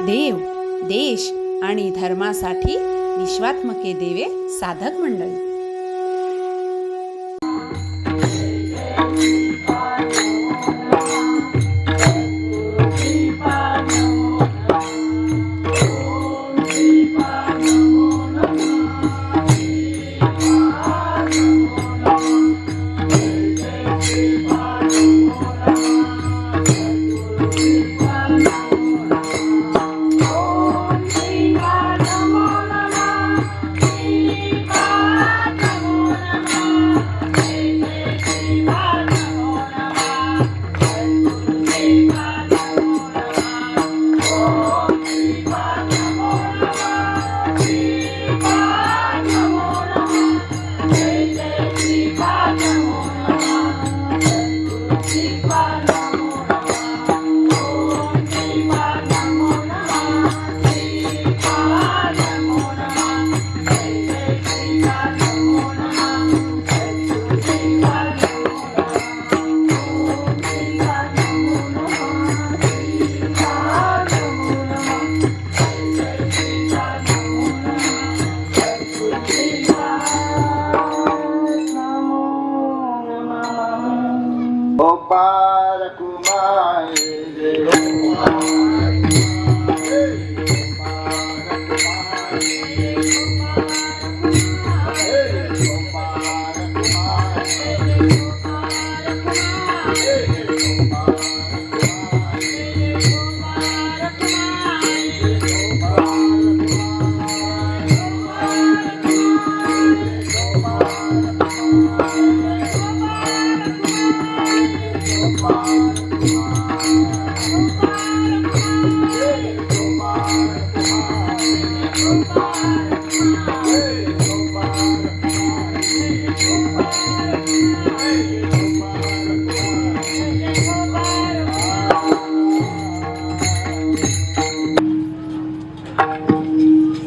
देव, देश आणि धर्मासाठी विश्वात्मके देवे साधक मंडळी.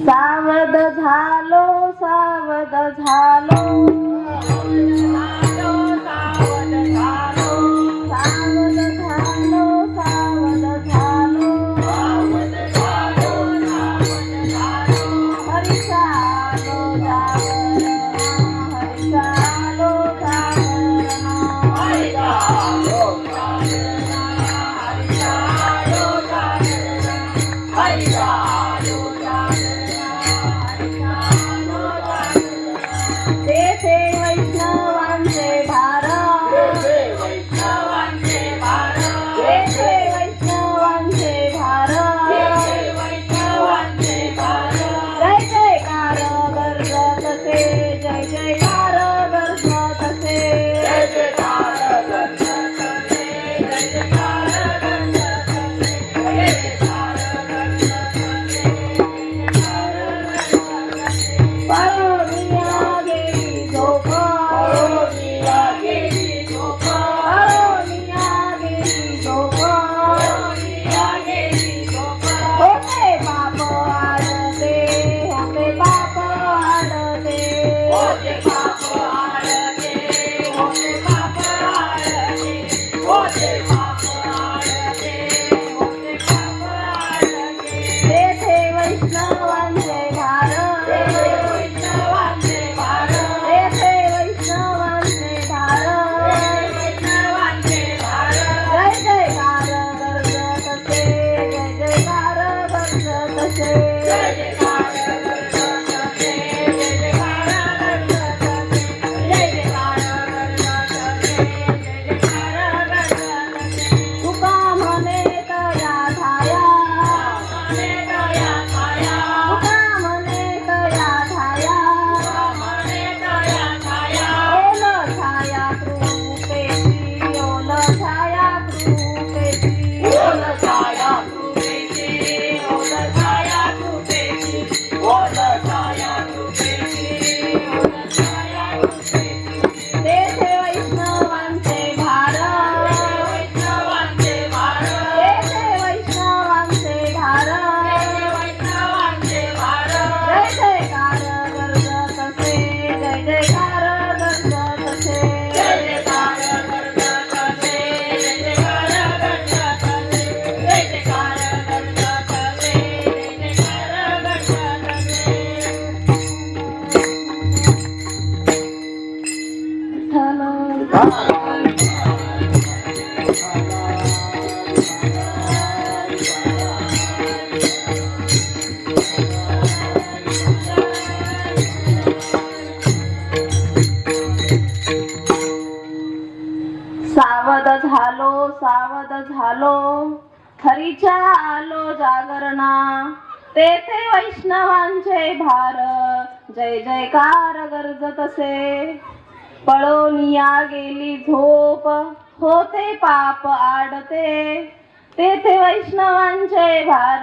सावध झालो, सावध झालो, सावध झालो, सावध झालो, सावध झालो, सावध झालो, सावध झालो, हरीचा आलो जागरणा, हरीचा आलो जागरणा, हरीचा आलो जागरणा, हरीचा आलो जागरणा, हरीचा आलो तेथे वैष्णवांचे भारत, तेथे वैष्णवांचे भारत, तेथे वैष्णवांचे भारत, तेथे वैष्णवांचे भारत. जय जयकार गरजत असे, जय जयकार गरजत असे, जय जयकार गरजत असे, जय जयकार गरजत असे, जय जयकार गरजत असे, परोनिया गेली झोप, परोनिया गेली झोप, परोनिया गेली झोप, परोनिया गेली झोप. होते पाप आडते, होते पाप आडते, होते पाप आडते, होते पाप आडते, होते पाप आडते, होते पाप आडते. तेथे वैष्णवांचे भारत, तेथे वैष्णवांचे भारत, तेथे वैष्णवांचे भारत, तेथे वैष्णवांचे भारत. जय जयकार गरजत असे, जय जयकार गरजत असे, जय जयकार गरजत असे, जय जयकार गरजत असे, जय जयकार गरजत असे, जय जयकार गरजत असे. तुका म्हणे तया धाया, म्हणे तया धाया, तुका म्हणे तया धाया, म्हणे तया धाया. ओल छाया कृपेची, ओल छाया कृपेची, ओल छाया कृपेची, ओल छाया कृपेची, झालो हरीच्या आलो जागरणा तेथे वैष्णवांचे भार जय जयकार गरजत असे पळोनिया गेली झोप होते पाप आडते तेथे वैष्णवांचे भार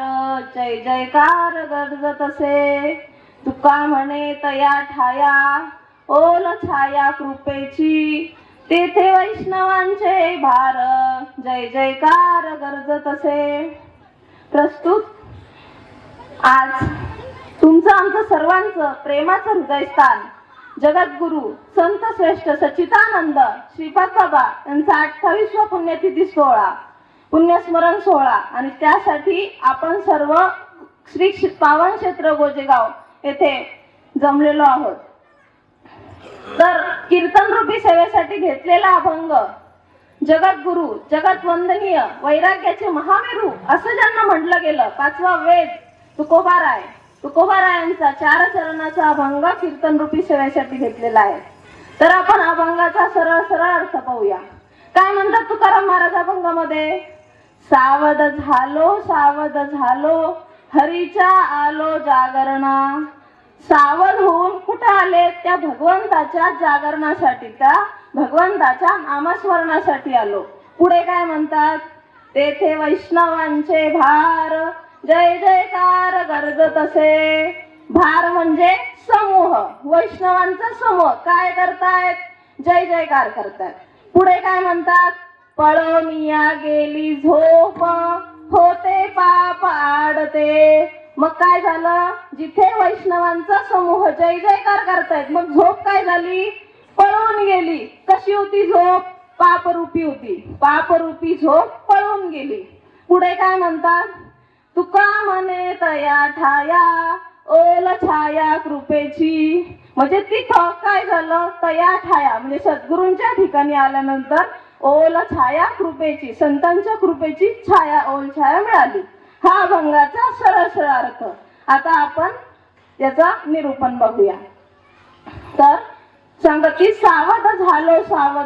जय जयकार गरजत असे तुका म्हणे तया ठाया ओल छाया कृपेची तेथे वैष्णवांचे भार जय जयकार गरजत असे. प्रस्तुत आज तुमचं आमचं सर्वांचं प्रेमाचं हृदयस्थान जगद्गुरु संत श्रेष्ठ सच्चिदानंद श्रीपाद बाबा यांचा 28वा पुण्यतिथी सोहळा पुण्यस्मरण सोहळा आणि त्यासाठी आपण सर्व श्री पावन क्षेत्र गोजेगाव येथे जमलेलो आहोत. तर कीर्तन रूपी सेवेसाठी घेतलेला अभंग जगद्गुरु जगत वंदनीय वैराग्याचे महामेरू असं ज्यांना म्हटलं गेलं 5वा वेद तुकोबारायांचा 4 चरणाचा अभंग कीर्तन रूपी सेवेसाठी घेतलेला आहे. तर आपण अभंगाचा सरळ सरळ अर्थ पाहूया. काय म्हणतात तुकाराम महाराज अभंगामध्ये? सावध झालो हरीच्या आलो जागरणा. सावध होऊन कुठं आले? त्या भगवंताच्या जागरणासाठी, त्या भगवंताच्या नामस्मरणासाठी आलो. पुढे काय म्हणतात? तेथे वैष्णवांचे भार जय जयकार गरजत असे. भार म्हणजे समूह, वैष्णवांचा समूह काय करतायत? जय जयकार करतायत. पुढे काय म्हणतात? पळोनिया गेली झोप होते पाप आडते. मग काय झालं? जिथे वैष्णवांचा समूह जय जयकार करतायत मग झोप काय झाली? पळून गेली. कशी होती झोप? पापरूपी होती. पापरूपी झोप पळून गेली. पुढे काय म्हणतात? तुका म्हणे तया ठाया ओल छाया कृपेची. म्हणजे तिथं काय झालं? तया ठाया म्हणजे सद्गुरूंच्या ठिकाणी आल्यानंतर ओल छाया कृपेची, संतांच्या कृपेची छाया ओल छाया मिळाली. हा अभंगाचा सरळ सरळ अर्थ. आता आपण याचा निरूपण बघूया. तर सांगत की सावध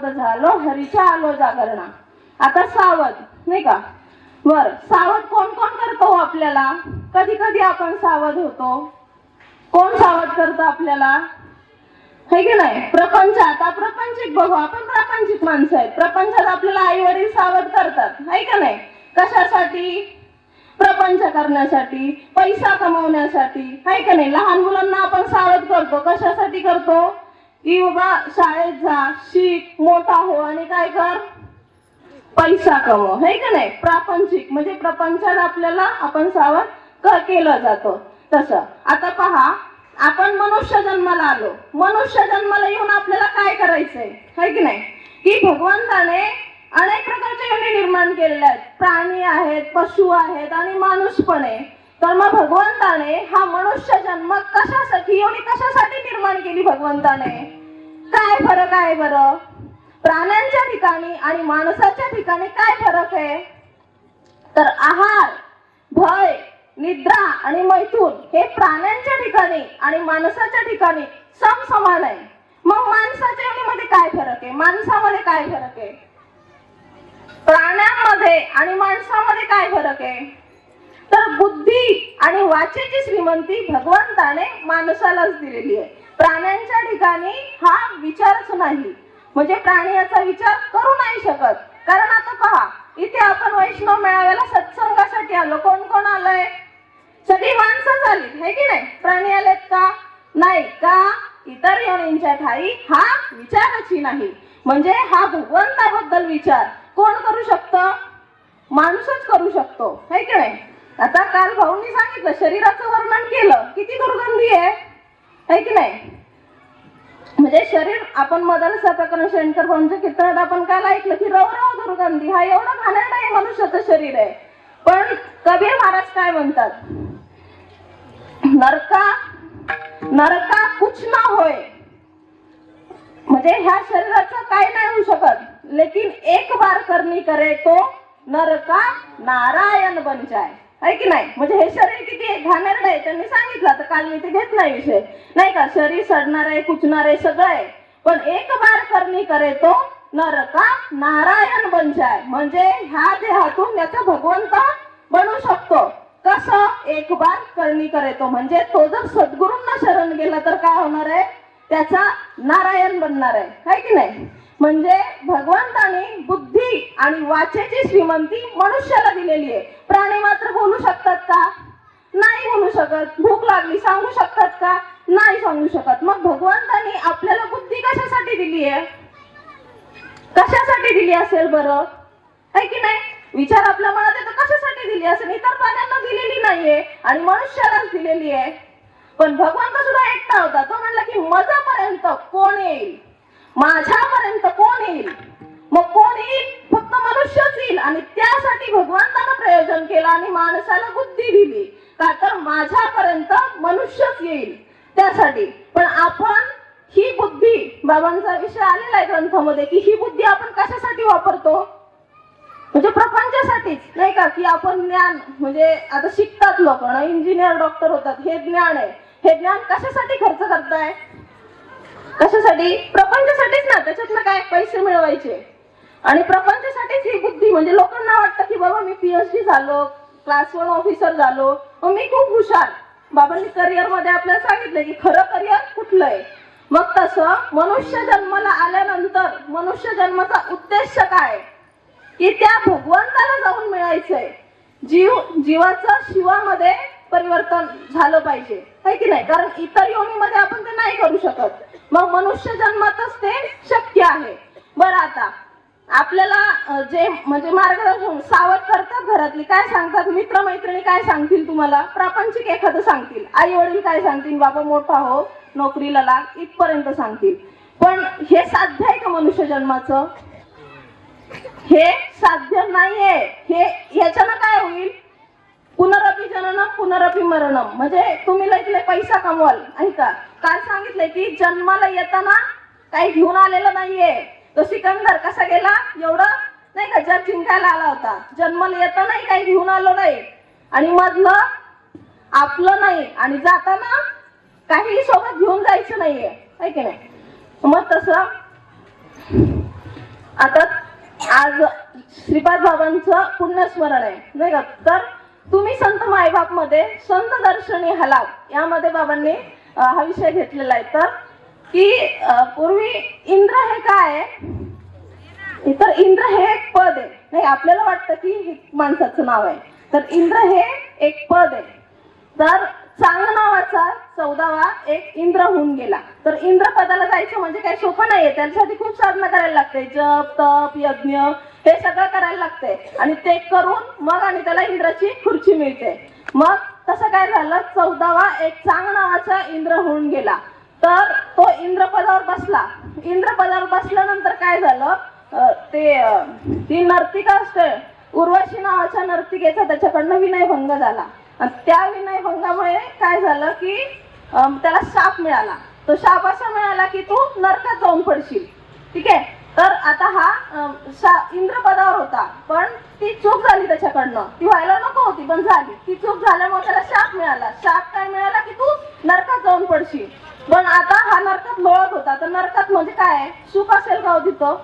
झालो हरीच्या आलो जागरणा. आता सावध नाही का? बर, सावध कोण कोण करतो आपल्याला? कधी कधी आपण सावध होतो. कोण सावध करतो आपल्याला? है की नाही? प्रपंचात प्रापंचिक बघू, आपण प्रापंचिक माणसं आहेत. प्रपंचात आपल्याला आई वडील सावध करतात, है का नाही? कशासाठी? प्रपंच करण्यासाठी, पैसा कमवण्यासाठी, है का नाही? लहान मुलांना आपण सावध करतो. कशासाठी करतो? की बाबा शाळेत जा, शिक, मोठा हो आणि काय कर? पैसा कमव, है का नाही? प्रापंचिक म्हणजे प्रपंचात आपल्याला आपण सावध केलं जातो. तसं आता पहा, आपण मनुष्य जन्माला आलो. मनुष्य जन्माला येऊन आपल्याला काय करायचंय? है की नाही? की भगवंताने अनेक प्रकारचे योनी निर्माण केलेले आहेत. प्राणी आहेत, पशु आहेत आणि माणूस पण आहे. तर मग भगवंताने हा मनुष्य जन्म कशासाठी, योनी कशासाठी निर्माण केली भगवंताने? काय फरक आहे बरं? प्राण्यांच्या ठिकाणी आणि माणसाच्या ठिकाणी काय फरक आहे? तर आहार, भय, निद्रा आणि मैथून हे प्राण्यांच्या ठिकाणी आणि माणसाच्या ठिकाणी समान आहे. मग माणसाच्या योनीमध्ये काय फरक आहे? माणसामध्ये काय फरक आहे? प्राण्यांमध्ये आणि माणसामध्ये काय फरक आहे? तर बुद्धी आणि वाचेची श्रीमंती भगवंताने माणसालाच दिलेली आहे. प्राण्यांच्या ठिकाणी हा विचारच नाही. म्हणजे प्राणी याचा विचार करू नाही शकत. कारण आता पहा, इथे आपण वैष्णव मेळाव्याला सत्संगासाठी आलो. कोण कोण आलंय? सगळी माणसं झाली, है की नाही? प्राणी आलेत का? नाही. का? इतर योनींच्या ठाई हा विचारच नाही. म्हणजे हा भगवंताबद्दल विचार कोण करू शकतं? माणूसच करू शकतो, है की नाही? आता काल भाऊंनी सांगितलं, शरीराचं वर्णन केलं. किती दुर्गंधी आहे, है की नाही? म्हणजे शरीर, आपण मदरसा प्रकरण शंकर भाऊंच्या कीर्तनात आपण काल ऐकलं की रव रव दुर्गंधी. हा एवढा घाणेरडा आहे मनुष्याचं शरीर आहे. पण कबीर महाराज काय म्हणतात? नरका कुछ ना होय. म्हणजे ह्या शरीराचं काय नाही होऊ शकत. लेकिन एक बार करनी करे तो नरका नारायण बन जाय, है की नाही? म्हणजे हे शरीर किती घाणेरडं आहे त्यांनी सांगितलं. तर काल मी ते घेत नाही विषय, नाही का? शरीर सडणार आहे, कुचणार आहे, सगळं आहे. पण एक बार करनी करे तो नरका नारायण बन जाय, म्हणजे ह्या देहातून याचा भगवंत बनू शकतो. कसं? एक बार करणी करे तो, म्हणजे तो जर सद्गुरूंना शरण गेला तर काय होणार आहे? त्याचा नारायण बनणार आहे की नाही? म्हणजे भगवंताने बुद्धी आणि वाचेची श्रीमंती मनुष्याला दिलेली आहे. प्राणी मात्र बोलू शकतात का? नाही बोलू शकत. भूक लागली सांगू शकतात का? नाही सांगू शकत. मग भगवंताने आपल्याला बुद्धी कशासाठी दिली आहे? कशासाठी दिली असेल बरं? आहे की नाही? विचार आपल्या मनात येतो कशासाठी दिली असेल? इतर प्राण्यांना दिलेली नाहीये आणि मनुष्यालाच दिलेली आहे. पण भगवंत सुद्धा एकटा होता. तो म्हणला की माझ्यापर्यंत कोण येईल? माझ्यापर्यंत कोण येईल? मग कोण येईल? फक्त मनुष्यच येईल. आणि त्यासाठी भगवंतानं प्रयोजन केलं आणि माणसाला बुद्धी दिली. का तर माझ्यापर्यंत मनुष्यच येईल त्यासाठी. पण आपण ही बुद्धी, बाबांचा विषय आलेला आहे ग्रंथामध्ये, की ही बुद्धी आपण कशासाठी वापरतो? म्हणजे प्रपंचासाठीच, नाही का? की आपण ज्ञान, म्हणजे आता शिकतात लोक ना, इंजिनियर डॉक्टर होतात, हे ज्ञान आहे. हे ज्ञान कशासाठी खर्च करताय? कशासाठी? प्रपंचासाठीच ना. त्याच्यातनं काय? पैसे मिळवायचे. आणि प्रपंचासाठीच ही बुद्धी. म्हणजे लोकांना वाटतं की बाबा मी PhD झालो, क्लास 1 ऑफिसर झालो, मी खूप हुशार. बाबांनी करिअर मध्ये आपल्याला सांगितलं की खरं करिअर कुठलं आहे. मग तसं मनुष्य जन्माला आल्यानंतर मनुष्य जन्माचा उद्देश काय? की त्या भगवंताला जाऊन मिळायचंय. जीवाचं शिवामध्ये परिवर्तन झालं पाहिजे, है की नाही? कारण इतर योनीमध्ये आपण ते नाही करू शकत. मग मनुष्य जन्मातच ते शक्य आहे. बरं, आता आपल्याला जे म्हणजे मार्गदर्शन सावध करतात घरातली, काय सांगतात? मित्रमैत्रिणी काय सांगतील तुम्हाला? प्रापंचिक एखादं सांगतील. आई वडील काय सांगतील? बाबा मोठा हो, नोकरीला लाग, इथपर्यंत सांगतील. पण हे साध्य आहे का मनुष्य जन्माचं? हे साध्य नाहीये. हे ह्याच्यानं काय होईल? पुनरपि जननम पुनरपि मरणम. म्हणजे तुम्ही लय पैसा कमवाल, ऐका. काय सांगितलंय की जन्माला येताना काही घेऊन आलेलं नाहीये. तो सिकंदर कसा गेला? एवढं नाही का जग जिंकायला आला होता. जन्माला येतानाही काही घेऊन आलो नाही आणि मधलं आपलं नाही, आणि जाताना काही सोबत घेऊन जायचं नाहीये, है की नाही? मग तसं आता आज श्रीपाद बाबांचं पुण्यस्मरण आहे, नाही का? तर तुम्ही संत मायबाप मध्ये संत दर्शनी हलात यामध्ये बाबांनी हा विषय घेतलेला आहे. तर की पूर्वी इंद्र हे काय आहे? तर इंद्र हे एक पद आहे. नाही, आपल्याला वाटतं की हे माणसाचं नाव आहे. तर इंद्र हे एक पद आहे. तर चांग नावाचा 14वा एक इंद्र होऊन गेला. तर इंद्र पदाला जायचं म्हणजे काही सोपं नाहीये. त्यासाठी खूप साधना करायला लागते. जप, तप, यज्ञ हे सगळं करायला लागते. आणि ते करून मग आणि त्याला इंद्राची खुर्ची मिळते. मग तसं काय झालं? 14वा एक चांग नावाचा इंद्र होऊन गेला. तर तो इंद्र पदावर बसला. इंद्र पदावर बसल्यानंतर काय झालं? ती नर्तिका असते, उर्वशी नावाच्या नर्तिकेचा त्याच्याकडनं विनयभंग झाला. आणि त्या विनयभंगामुळे काय झालं की त्याला शाप मिळाला. तो शाप असा मिळाला की तू नरकात जाऊन पडशील. ठीक आहे. तर आता हा इंद्र पदावर होता, पण ती चूक झाली त्याच्याकडनं. ती व्हायला नको होती पण झाली. ती चूक झाल्यामुळे त्याला शाप मिळाला. शाप काय मिळाला की तू नरकात जाऊन पडशील. पण आता हा नरकात लोळत होता. तर नरकात म्हणजे काय? सुख असेल का तिथं?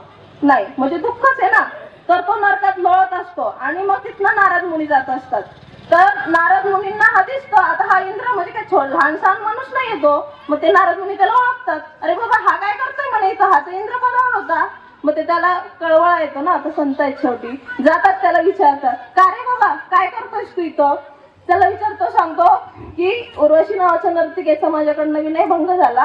नाही, म्हणजे दुःखच आहे ना. तर तो नरकात लोळत असतो आणि मग तिथनं नारद मुनी जात असतात. तर नारद मुनींना हा दिसतो. आता हा इंद्र म्हणजे काय लहानसहान माणूस नाही येतो. मग ते नारद मुनी त्याला ओळखतात. अरे बाबा हा काय करतोय म्हणे इथं, हा तर इंद्र पदावर होता. मग ते त्याला कळवळा येतो ना, आता संत आहेत शेवटी. जातात त्याला विचारतात, का रे बाबा काय करतोयस तू इथं? त्याला विचारतो, सांगतो की उर्वशी नावाच्या नर्तिकेचा माझ्याकडनं विनयभंग झाला,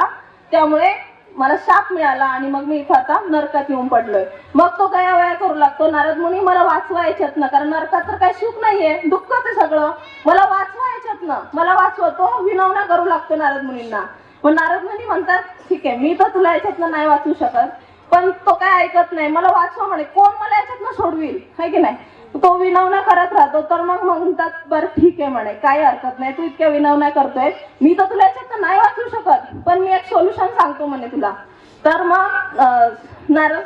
त्यामुळे मला शाप मिळाला आणि मग मी इथं आता नरकात येऊन पडलोय. मग तो गयावया करू लागतो, नारद मुनी मला वाचवा याच्यात ना, कारण नरकात तर काही सुख नाहीये, दुःखच आहे सगळं, मला वाचवा याच्यात ना, मला वाचवा. तो विनवण्या करू लागतो नारद मुनींना. मग नारद मुनी म्हणतात, ठीक आहे मी तर तुला याच्यातनं नाही वाचू शकत, पण तो काय ऐकत नाही, मला वाचवा म्हणे. कोण मला याच्यातनं सोडविल, है की नाही? तो विनवण्या करत राहतो. तर मग म्हणतात, बरं ठीक आहे म्हणे, काही हरकत नाही, तू इतक्या विनवण्या करतोय, मी तर तुला याच्यात नाही वाचू शकत, पण मी एक सोल्युशन सांगतो म्हणे तुला. तर मग नारद,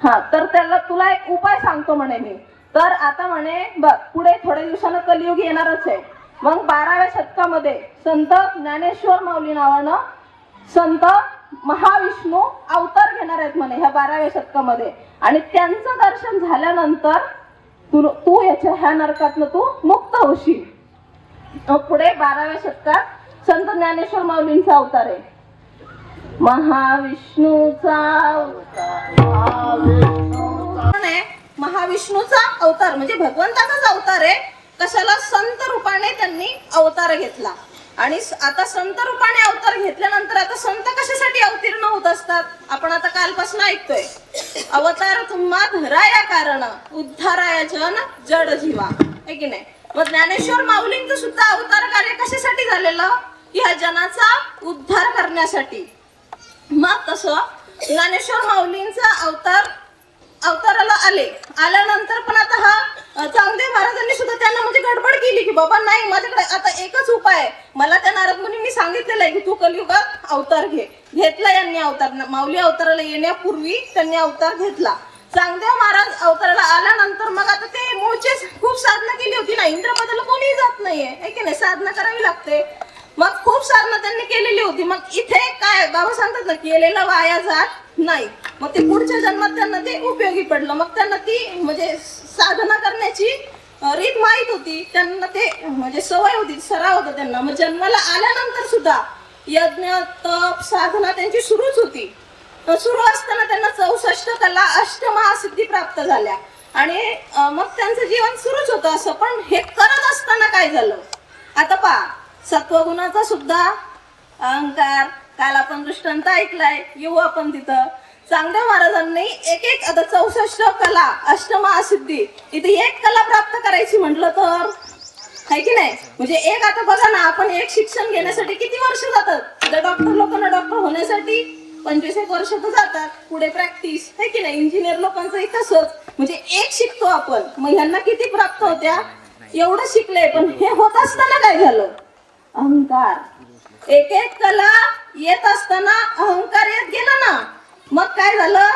हा तर त्याला तुला एक उपाय सांगतो म्हणे मी. तर आता म्हणे बघ, पुढे थोड्या दिवसानं कलियुग येणारच आहे. मग 12व्या शतकामध्ये संत ज्ञानेश्वर माऊली नावानं संत महाविष्णू अवतार घेणार आहेत म्हणे ह्या 12व्या शतकामध्ये, आणि त्यांचं दर्शन झाल्यानंतर तू ह्या नरकातनं तू मुक्त होशील. पुढे 12व्या शतकात संत ज्ञानेश्वर माऊलींचा अवतार आहे. महाविष्णूचा अवतार म्हणजे भगवंताचाच अवतार आहे. कशाला? संत रूपाने त्यांनी अवतार घेतला. आणि आता संत रूपाने अवतार घेतल्यानंतर आता संत कशासाठी अवतीर्ण होत असतात? आपण आता कालपासून ऐकतोय, अवतार तुम्हा धराया कारण उद्धाराया जन जड जीवा, है की नाही? मग ज्ञानेश्वर माऊलींचं सुद्धा अवतार कार्य कशासाठी झालेलं? ह्या जनाचा उद्धार करण्यासाठी. मग तसं ज्ञानेश्वर माऊलींचा अवताराला आल्यानंतर पण आता हा चांगदेव महाराजांनी सुद्धा त्यांना म्हणजे गडबड केली की बाबा नाही, माझ्याकडे आता एकच उपाय आहे. मला त्या नारद मुनींनी सांगितलेलं आहे की तू कलियुगात अवतार घेतला यांनी अवतार. माऊली अवताराला येण्यापूर्वी त्यांनी अवतार घेतला. चांगदेव महाराज अवताराला आल्यानंतर मग आता ते मूळचे खूप साधना केली होती ना, इंद्रपदाला कोणीही जात नाहीये, की नाही? साधना करावी लागते. मग खूप साधना त्यांनी केलेली होती. मग इथे काय बाबा सांगतात ना, केलेलं वाया जात नाही. मग ते पुढच्या जन्मात त्यांना ते उपयोगी पडलं. मग त्यांना ती म्हणजे साधना करण्याची रीत माहित होती, त्यांना ते म्हणजे सवय होती, सराव होता त्यांना. मग जन्माला आल्यानंतर सुद्धा यज्ञ तप साधना त्यांची सुरूच होती. सुरू असताना त्यांना 64 कला अष्टमहासिद्धी प्राप्त झाल्या आणि मग त्यांचं जीवन सुरूच होतं असं. पण हे करत असताना काय झालं? आता पहा, सत्वगुणाचा सुद्धा अहंकार, काल आपण दृष्टांत ऐकलाय, येऊ आपण तिथं. चांगदेव महाराजांनी एक आता 64 कला अष्टमहासिद्धी, इथे एक कला प्राप्त करायची म्हटलं तर आहे की नाही? म्हणजे एक, आता बघा ना, आपण एक शिक्षण घेण्यासाठी किती वर्ष जातात? डॉक्टर लोकांना डॉक्टर होण्यासाठी 25 वर्ष तर जातात. पुढे प्रॅक्टिस, आहे की नाही? इंजिनियर लोकांचंही तसंच. म्हणजे एक शिकतो आपण, मग ह्यांना किती प्राप्त होत्या? एवढं शिकले. पण हे होत असताना काय झालं? अहंकार. एक कला येत असताना अहंकार येत गेला ना, मग काय झालं?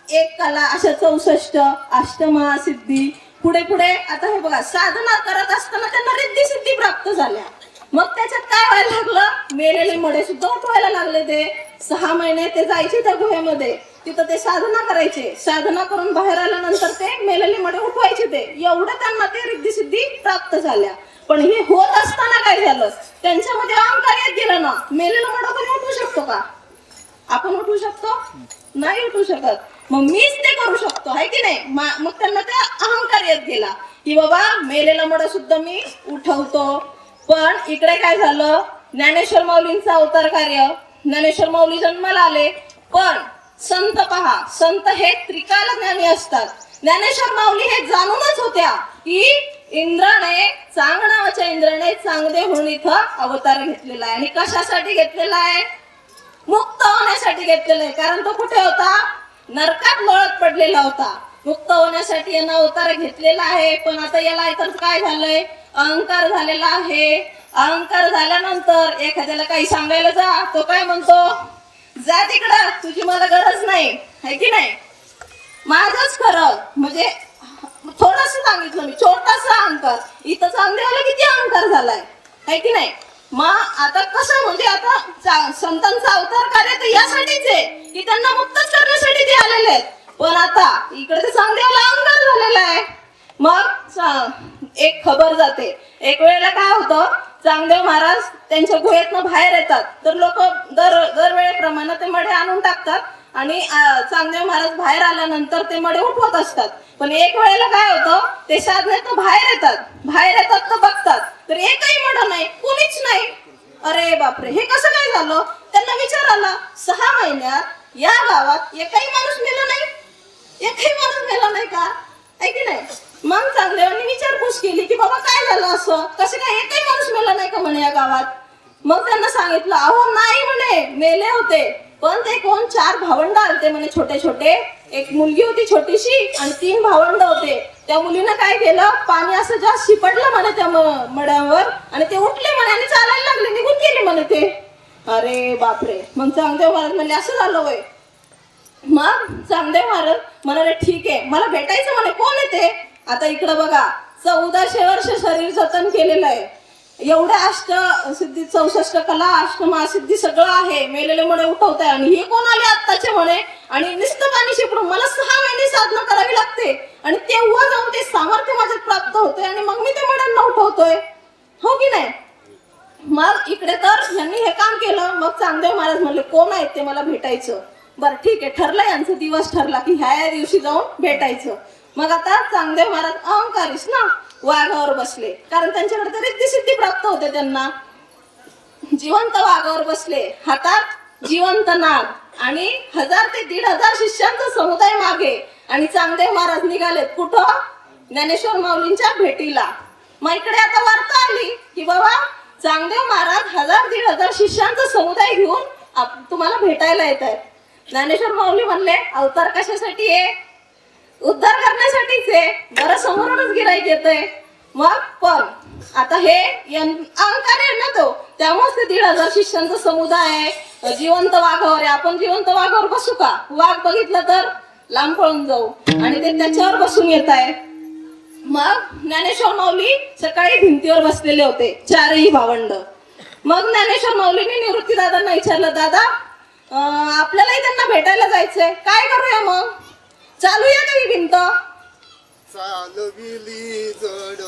एक कला अशा 64 अष्टमहासिद्धी पुढे आता हे बघा, साधना करत असताना त्यांना रिद्धी सिद्धी प्राप्त झाल्या. मग त्याच्यात काय व्हायला लागलं? मेलेले मडे सुद्धा उठवायला लागले. ते 6 महिने ते जायचे त्या गुहेमध्ये, तिथं ते साधना करायचे. साधना करून बाहेर आल्यानंतर ते मेलेले मडे उठवायचे. ते एवढं त्यांना ते रिद्धी सिद्धी प्राप्त झाल्या. पण हे होत असताना काय झालं? त्यांच्यामध्ये अहंकार येत गेला ना. मेलेलं मड कोणी उठवू शकतो का? आपण उठवू शकतो? नाही उठवू शकत. मग मीच ते करू शकतो, आहे की नाही? मग त्यांना त्या अहंकार येत गेला की बाबा मेलेलं मड सुद्धा मी उठवतो. पण इकडे काय झालं? ज्ञानेश्वर माऊलींचं अवतार कार्य. ज्ञानेश्वर माऊली जन्माला आले, पण संत पहा, संत हे त्रिकाल ज्ञानी असतात. ज्ञानेश्वर माऊली हे जाणूनच होत्या की इंद्राने, चांग नावाच्या इंद्राने चांगदेव म्हणून इथं अवतार घेतलेला आहे. आणि कशासाठी घेतलेला आहे? मुक्त होण्यासाठी घेतलेला आहे. कारण तो कुठे होता? नरकात लोळत पडलेला होता. मुक्त होण्यासाठी यानं अवतार घेतलेला आहे. पण आता याला इतर काय झालंय? अहंकार झालेला आहे. अहंकार झाल्यानंतर एखाद्याला काही सांगायला जा, तो काय म्हणतो? जा तिकडं, तुझी मला गरज नाही, है की नाही? माझंच खरं. म्हणजे थोडस सांगितलं मी, छोटासा अहंकार. इथं चांगदेवाला किती अहंकार झालाय, है की नाही? मग आता कसं, म्हणजे आता संतांचा अवतार कार्य तर यासाठीच आहे की त्यांना मुक्तच करण्यासाठी ते आलेले आहेत. पण आता इकडे ते चांगदेवाला अहंकार झालेला आहे. मग एक खबर जाते. एक वेळेला काय होतं? चांगदेव महाराज त्यांच्या गुहेतनं बाहेर येतात, तर लोक दरवेळेप्रमाणे ते मडे आणून टाकतात आणि चांगदेव महाराज बाहेर आल्यानंतर ते मडे उठवत असतात. पण एक वेळेला काय होतं? ते साधनेत बाहेर येतात तर बघतात तर एकही मड नाही, कोणीच नाही. अरे बापरे, हे कसं काय झालं? त्यांना विचार आला, 6 महिन्यात या गावात एकही माणूस मेला नाही. एकही माणूस मेला नाही का, आहे की नाही? मग चांगदेवांनी विचारपूस केली की बाबा काय झालं, असं कसं काय एकही माणूस मेला नाही का म्हणे या गावात? मग त्यांना सांगितलं, अहो नाही म्हणे, मेले होते. पण ते कोण 4 भावंड आलते म्हणे, छोटे छोटे. एक मुलगी होती छोटीशी आणि 3 भावंड होते. त्या मुलीनं काय केलं? पाणी असं जास्त शिपडलं म्हणे त्या मड्यावर आणि ते उठले म्हणे आणि चालायला लागले, निघून गेले म्हणे ते. अरे बापरे. मग चांगदेव महाराज म्हणले, असं झालं होय? मग चांगदेव महाराज म्हणाले, ठीक आहे, मला भेटायचं म्हणे. कोण आहे ते? आता इकडं बघा, 1400 वर्ष शरीर जतन केलेलं आहे. एवढ्या सिद्धी 64 कला महासिद्धी सगळं आहे, मेलेले म्हणे उठवताय आणि हे कोण आले आत्ताचे म्हणे आणि नुसतं पाणी शिपडून मला 6 महिने साधना करावी लागते आणि तेव्हा जाऊन ते सामर्थ्य माझ्यात प्राप्त होतंय आणि मग मी ते म्हणांना उठवतोय, हो की नाही? मग इकडे तर यांनी हे काम केलं. मग चांगदेव महाराज म्हणले कोण आहेत ते मला भेटायचं. बरं ठीक आहे, ठरलं यांचा दिवस ठरला की ह्या दिवशी जाऊन भेटायचं. मग आता चांगदेव महाराज अहंकारीच ना, वाघावर बसले, कारण त्यांच्याकडे तर रिद्धी सिद्धी प्राप्त होते त्यांना. जिवंत वाघावर बसले, हातात जिवंत नाग आणि 1000 ते 1500 शिष्यांचा समुदाय मागे आणि चांगदेव महाराज निघालेत कुठं? ज्ञानेश्वर माऊलींच्या भेटीला. मग इकडे आता वार्ता आली की बाबा चांगदेव महाराज 1000-1500 शिष्यांचा समुदाय घेऊन तुम्हाला भेटायला येत आहेत. ज्ञानेश्वर माऊली म्हणले अवतार कशासाठी आहे? उद्धार करण्यासाठीच आहे. बरं समोरूनच गिराईक येतंय. मग पण आता हे अहंकार आहे ना तो, त्यामुळेच ते 1500 शिष्यांचा समुदाय आहे. जिवंत वाघावर आहे, आपण जिवंत वाघावर बसू का? वाघ बघितलं तर लांब पळून जाऊ आणि ते त्याच्यावर बसून येत आहे. मग ज्ञानेश्वर माऊली सकाळी भिंतीवर बसलेले होते, 4ही भावंड. मग ज्ञानेश्वर माऊलींनी निवृत्ती दादांना विचारलं, दादा आपल्यालाही त्यांना भेटायला जायचंय, काय करूया मग? चालूया का ही भिंत? चालविली जड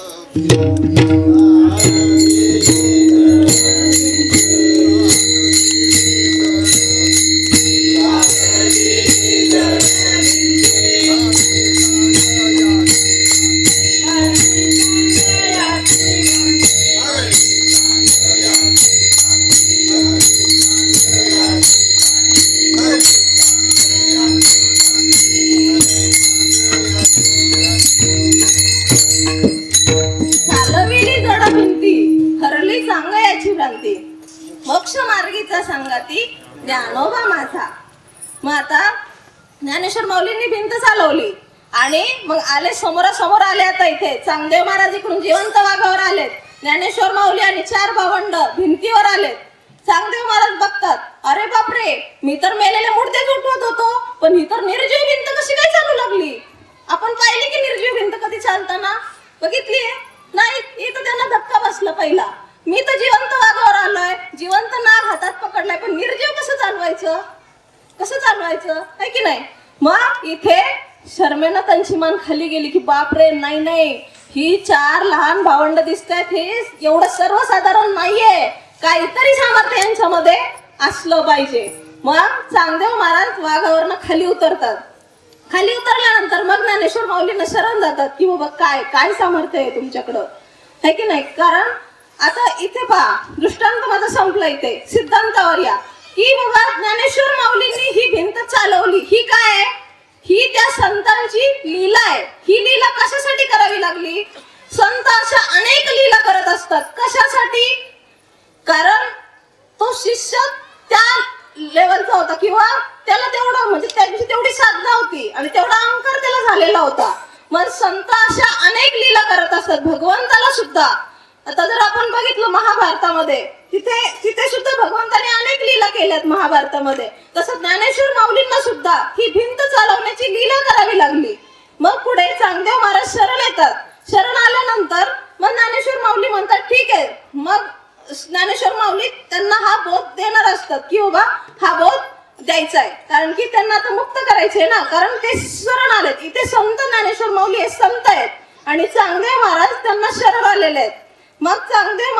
मोक्ष मार्गीचा संगाती ज्ञानोबा माझा. मग आता ज्ञानेश्वर माऊलींनी भिंत चालवली आणि मग आले समोरासमोर आले. आता इथे चांगदेव महाराज इकडून जिवंत वाघावर आलेत, ज्ञानेश्वर माऊली आणि 4 भावंड भिंतीवर आलेत. चांगदेव महाराज बघतात, अरे बापरे, मी तर मेलेले मुर्देच उठवत होतो, पण ही तर निर्जीव भिंत कशी काय चालू लागली? आपण पाहिली की निर्जीव भिंत कधी चालताना? बघितली नाही. इथं त्यांना धक्का बसला पहिला. मी तर जिवंत वाघावर आलोय, जिवंत नाग हातात पकडलाय, पण निर्जीव कसं चालवायचं? कसं चालवायचं आहे की नाही? मग इथे शर्मेनं त्यांची मान खाली गेली की बापरे, नाही, ही 4 लहान भावंड दिसतायत, हे एवढं सर्वसाधारण नाहीये, काहीतरी सामर्थ्य यांच्यामध्ये असलं पाहिजे. मग चांगदेव महाराज वाघावरनं खाली उतरतात. खाली उतरल्यानंतर मग ज्ञानेश्वर माऊलींना शरण जातात की बाबा काय सामर्थ्य आहे तुमच्याकडं, है की नाही? कारण आता इथे पहा, दृष्टांत माझा संपला. इथे सिद्धांतावर या की बाबा ज्ञानेश्वर माऊलींनी ही भिंत चालवली. ही काय आहे? ही त्या संतांची लीला आहे. ही लीला कशासाठी करावी लागली? संत अशा अनेक लीला करत असतात. कशासाठी? कारण तो शिष्य त्या लेवलचा होता किंवा त्याला तेवढं म्हणजे त्यांची तेवढी साधना होती आणि तेवढा अहंकार त्याला झालेला होता. मग संत अशा अनेक लीला करत असतात भगवंताला सुद्धा. आता जर आपण बघितलं महाभारतामध्ये, तिथे सुद्धा भगवंताने अनेक लीला केल्यात महाभारतामध्ये. तसं ज्ञानेश्वर माऊलींना सुद्धा ही भिंत चालवण्याची लीला करावी लागली. मग पुढे चांगदेव महाराज शरण येतात. शरण आल्यानंतर मग ज्ञानेश्वर माऊली म्हणतात ठीक आहे. मग ज्ञानेश्वर माऊली त्यांना हा बोध देणार असतात की बाबा हा बोध द्यायचा आहे, कारण की त्यांना आता मुक्त करायचंय ना, कारण ते शरण आलेत. इथे संत ज्ञानेश्वर माऊली हे संत आहेत आणि चांगदेव महाराज त्यांना शरण आलेले आहेत. मग चांगदेव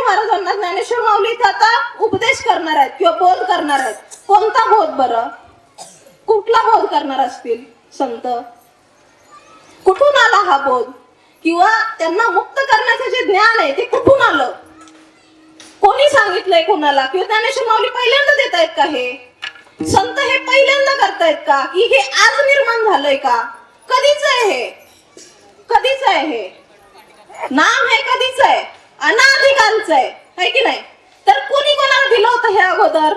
महाराजांना ज्ञानेश्वर माऊली आता उपदेश करणार आहेत किंवा बोध करणार आहेत. कोणता बोध बरं? कुठला बोध करणार असतील संत? कुठून आला हा बोध? किंवा त्यांना मुक्त करण्याचं जे ज्ञान आहे ते कुठून आलं? कोणी सांगितलंय कोणाला? किंवा ज्ञानेश्वर माऊली पहिल्यांदा देत आहेत का? हे संत हे पहिल्यांदा करतायत का? की हे आज निर्माण झालंय का? कधीच आहे हे? कधीच आहे हे? नाम हे कधीच आहे, अनादिकालच आहे की नाही? तर कोणी कोणाला दिलं होतं हे अगोदर?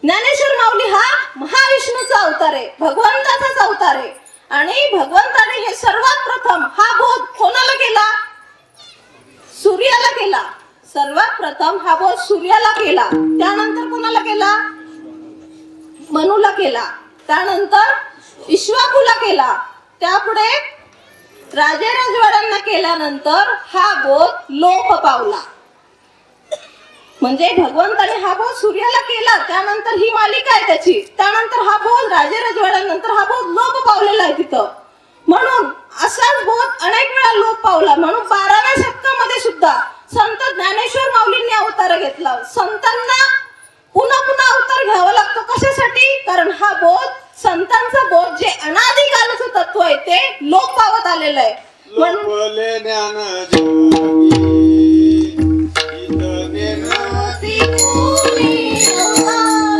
ज्ञानेश्वर माऊली हा महाविष्णूचा अवतार आहे, भगवंताचाच अवतार आहे. आणि भगवंताने हे सर्वात प्रथम हा बोध कोणाला केला? सूर्याला केला. सर्वात प्रथम हा बोध सूर्याला केला. त्यानंतर कोणाला केला? मनुला केला. त्यानंतर इक्ष्वाकुला केला. त्यापुढे राजे राजवाड्यांना केल्यानंतर हा बोध लोप पावला. म्हणजे भगवंताने हा बोध सूर्याला केला, त्यानंतर ही मालिका आहे त्याची. त्यानंतर हा बोध राजे राजवाड्यानंतर हा बोध लोप पावलेला आहे तिथं. म्हणून असाच बोध अनेक वेळा लोप पावला. म्हणून 12व्या शतकामध्ये सुद्धा संत ज्ञानेश्वर माऊलींनी अवतार घेतला. संतांना पुन्हा पुन्हा अवतार घ्यावा लागतो. कशासाठी? कारण हा बोध, संतांचा बोध जे अनादिकालचं तत्व आहे ते लोप पावत आलेलं आहे. लोपले ज्ञान ज्योती, इतने नाती कोणी अवतार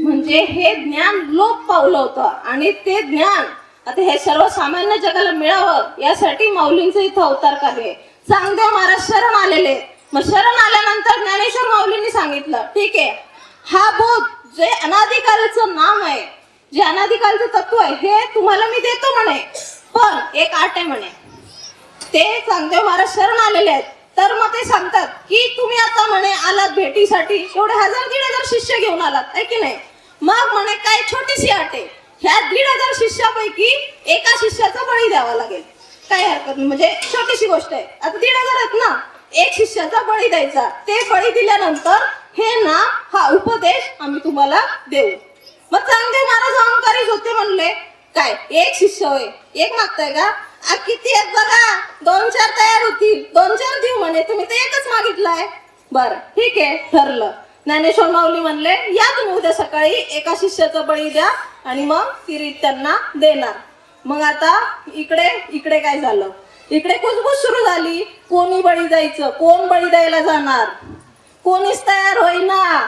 म्हणजे हे ज्ञान लोप पावलं होतं. आणि ते ज्ञान आता हे सर्वसामान्य जगाला मिळावं यासाठी माऊलींचं इथं अवतार कार्य आहे. चांगदेव महाराज शरण आलेले. मग शरण आल्यानंतर ज्ञानेश्वर माऊलींनी सांगितलं, ठीक आहे, हा बोध जे अनादिकालचं नाम आहे, जे अनादिकालचं तत्व आहे, हे तुम्हाला मी देतो म्हणे. पण एक आट आहे म्हणे. ते चांगदेव महाराज शरण आलेले आहेत, तर मग ते सांगतात की तुम्ही आता म्हणे आलात भेटीसाठी, एवढे 1000-1500 शिष्य घेऊन आलात, आहे की नाही. मग म्हणे काय छोटीशी अट आहे, ह्या 1500 शिष्यापैकी एका शिष्याचा बळी द्यावा लागेल. काय हरकत नाही, म्हणजे छोटीशी गोष्ट आहे. आता 1500 आहेत ना, एक शिष्याचा बळी द्यायचा. ते बळी दिल्यानंतर हे नाम, हा उपदेश आम्ही तुम्हाला देऊ. मग चांगदेव महाराज अहंकारीच होते, म्हणले काय एक शिष्य होय, एक मागताय का? किती आहेत बघा, 2-4 तयार होतील, 2-4 देऊ म्हणे, तुम्ही तर एकच मागितलाय. बरं ठीक आहे, ठरलं. ज्ञानेश्वर माऊली म्हणले या तुम्ही उद्या सकाळी एका शिष्याचा बळी द्या आणि मग ती रीत त्यांना देणार. मग आता इकडे काय झालं, इकडे कुजबूज सुरू झाली. कोणी बळी द्यायचं, कोण बळी द्यायला जाणार, कोणीच तयार होईना.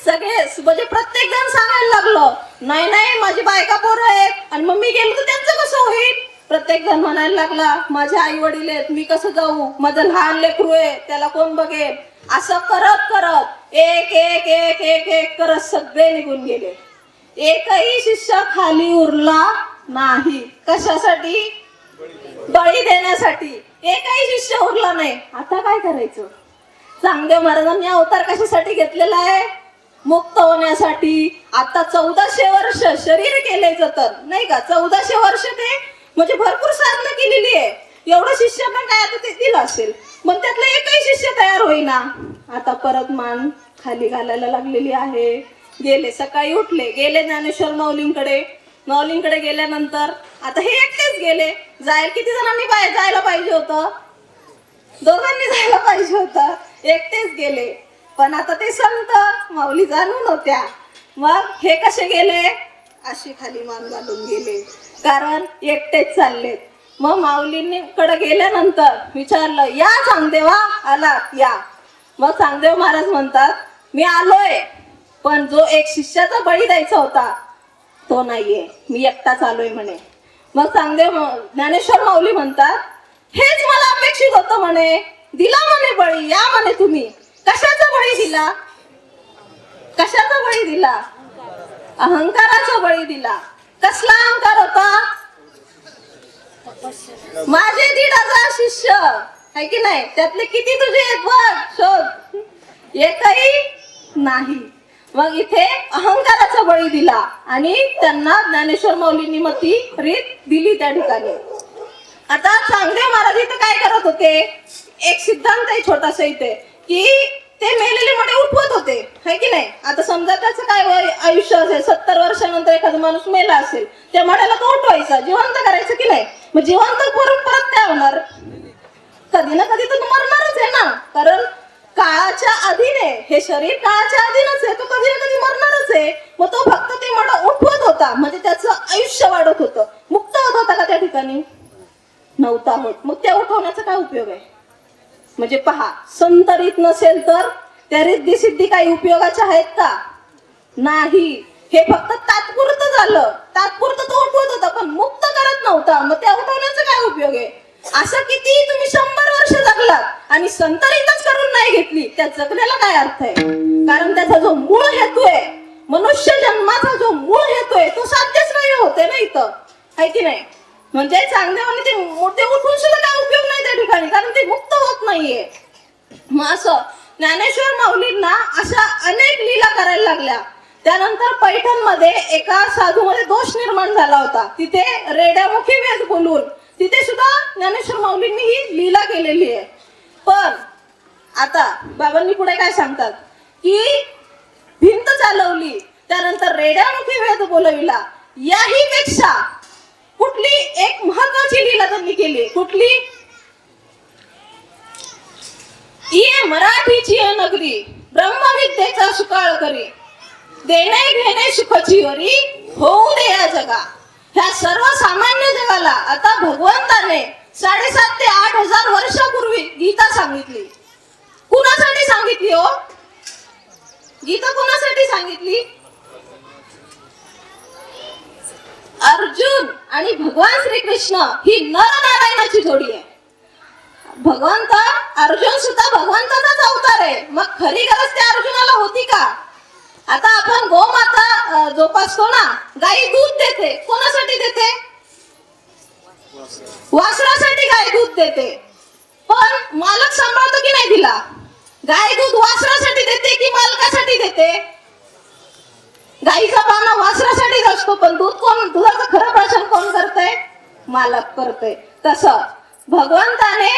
सगळे म्हणजे प्रत्येक जण सांगायला लागलं, नाही नाही माझी बायका पोरं आहेत आणि मग मी गेलो तर त्यांचं कसं होईल. प्रत्येक जण म्हणायला लागला, माझे आई वडील आहेत, मी कसं जाऊ, माझं लहान लेकरू आहे, त्याला कोण बघेल. असं करत करत एक एक एक एक एक करत सगळे निघून गेले. एकही शिष्य खाली उरला नाही. कशासाठी? बळी देण्यासाठी. एकही शिष्य उरला नाही. आता काय करायचं? चांगदेव महाराजांनी अवतार कशासाठी घेतलेला आहे? मुक्त होण्यासाठी. आता 1400 वर्ष शरीर केले तर नाही का, 1400 वर्ष ते म्हणजे भरपूर साधना केलेली आहे. एवढं शिष्यांना काय आता ते दिलं असेल, मग त्यातलं एकही शिष्य तयार होईना. आता परत मान खाली घालायला लागलेली आहे. गेले, सकाळी उठले, गेले ज्ञानेश्वर माऊलींकडे गेल्यानंतर आता हे एकटेच गेले. किती जणांनी जायला पाहिजे होतं? 2घांनी जायला पाहिजे होतं, एकटेच गेले. पण आता ते संत माऊली जाणून होत्या. मग हे कसे गेले? अशी खाली मान घालून गेले, कारण एकटेच चाललेत. मग माऊलींकडे गेल्यानंतर विचारलं, या चांगदेवा आलात या. मग चांगदेव महाराज म्हणतात, मी आलोय, पण जो एक शिष्याचा बळी द्यायचा होता तो नाहीये, मी एकटाच आलोय म्हणे. मग ज्ञानेश्वर माऊली म्हणतात, हेच मला अपेक्षित होतं म्हणे, दिला म्हणे बळी, या म्हणे तुम्ही. कशाचा बळी दिला? कशाचा बळी दिला? अहंकाराचा बळी दिला. कसला अहंकार होता? माझे 1500 शिष्य आहे की नाही, त्यातले किती तुझे आहेत बघ, शोध. एकही नाही. मग इथे अहंकाराचा बळी दिला आणि त्यांना ज्ञानेश्वर माऊलींनी मग ती रीत दिली त्या ठिकाणी. आता चांगदेव महाराज इथे काय करत होते? एक सिद्धांत आहे छोटासा इथे, की ते मेलेले मडे उठवत होते, है की नाही. आता समजा त्याचं काय आयुष्य असेल, 70 वर्षानंतर एखादा माणूस मेला असेल, त्या मड्याला तो उठवायचा, जिवंत करायचं की नाही. मग जिवंत करून परत काय होणार? कधी ना कधी तर मरणारच आहे ना, कारण काळाच्या अधीन आहे हे शरीर, काळाच्या अधीनच आहे, तो कधी ना कधी मरणारच आहे. मग तो फक्त ते मड उठवत होता, म्हणजे त्याचं आयुष्य वाढत होतं. मुक्त होत होता का त्या ठिकाणी? नव्हता होत. मग त्या उठवण्याचा काय उपयोग आहे? म्हणजे पहा, संत रीत नसेल तर त्या रिद्धी सिद्धी काही उपयोगाच्या आहेत का? नाही. हे फक्त तात्पुरतं झालं, तात्पुरतं तो उठवत होता पण मुक्त करत नव्हता. मग त्या उठवण्याचा काय उपयोग आहे? असं किती तुम्ही 100 वर्ष जगलात आणि संतरितच करून नाही घेतली, त्या जगण्याला काय अर्थ आहे? कारण त्याचा जो मूळ हेतू आहे, मनुष्य जन्माचा जो मूळ हेतू आहे, तो साध्यच नाही होते ना इथं, आहे की नाही? म्हणजे चांगदेवाने ते मोठे उठून सुद्धा काय उपयोग नाही त्या ठिकाणी, कारण ते मुक्त होत नाहीये. मग असं ज्ञानेश्वर माऊलींना अशा अनेक लीला करायला लागल्या. त्यानंतर पैठणमध्ये एका साधूमध्ये दोष निर्माण झाला होता. तिथे रेड्यामुखी वेद बोलून तिथे सुद्धा ज्ञानेश्वर माऊलींनी ही लीला केलेली आहे. पण आता बाबांनी पुढे काय सांगतात की भिंत चालवली, त्यानंतर रेड्यामुखी वेद बोलविला, याही पेक्षा कुठली एक महत्वाची लीला त्यांनी केली. कुठली? ये मराठीची नगरी ब्रह्मविद्येचा सुकाळ करी, देणे घेणे सुखाची वरी होऊ दे या जगा. ह्या सर्वसामान्य जगाला आता भगवंताने 7,500 ते 8,000 वर्षापूर्वी गीता सांगितली. कुणासाठी सांगितली हो? गीता कुणासाठी सांगितली? अर्जुन आणि भगवान श्रीकृष्ण ही नरनारायणाची जोडी आहे. भगवंत अर्जुन सुद्धा भगवंताचाच अवतार आहे. मग खरी गरज त्या अर्जुनाला होती का? आता आपण गोमाता जोपासतो ना, गाई दूध देते, कोणासाठी देते? वासरासाठी गाय दूध देते. पण मालक सांभाळतो की नाही तिला? गाय दूध वासरासाठी देते की मालकासाठी देते? गाईचा पाना वासरासाठीच असतो, पण दूध कोण, दुधाचं खरं भाषण कोण करतंय? मालक करतोय. तसं भगवंताने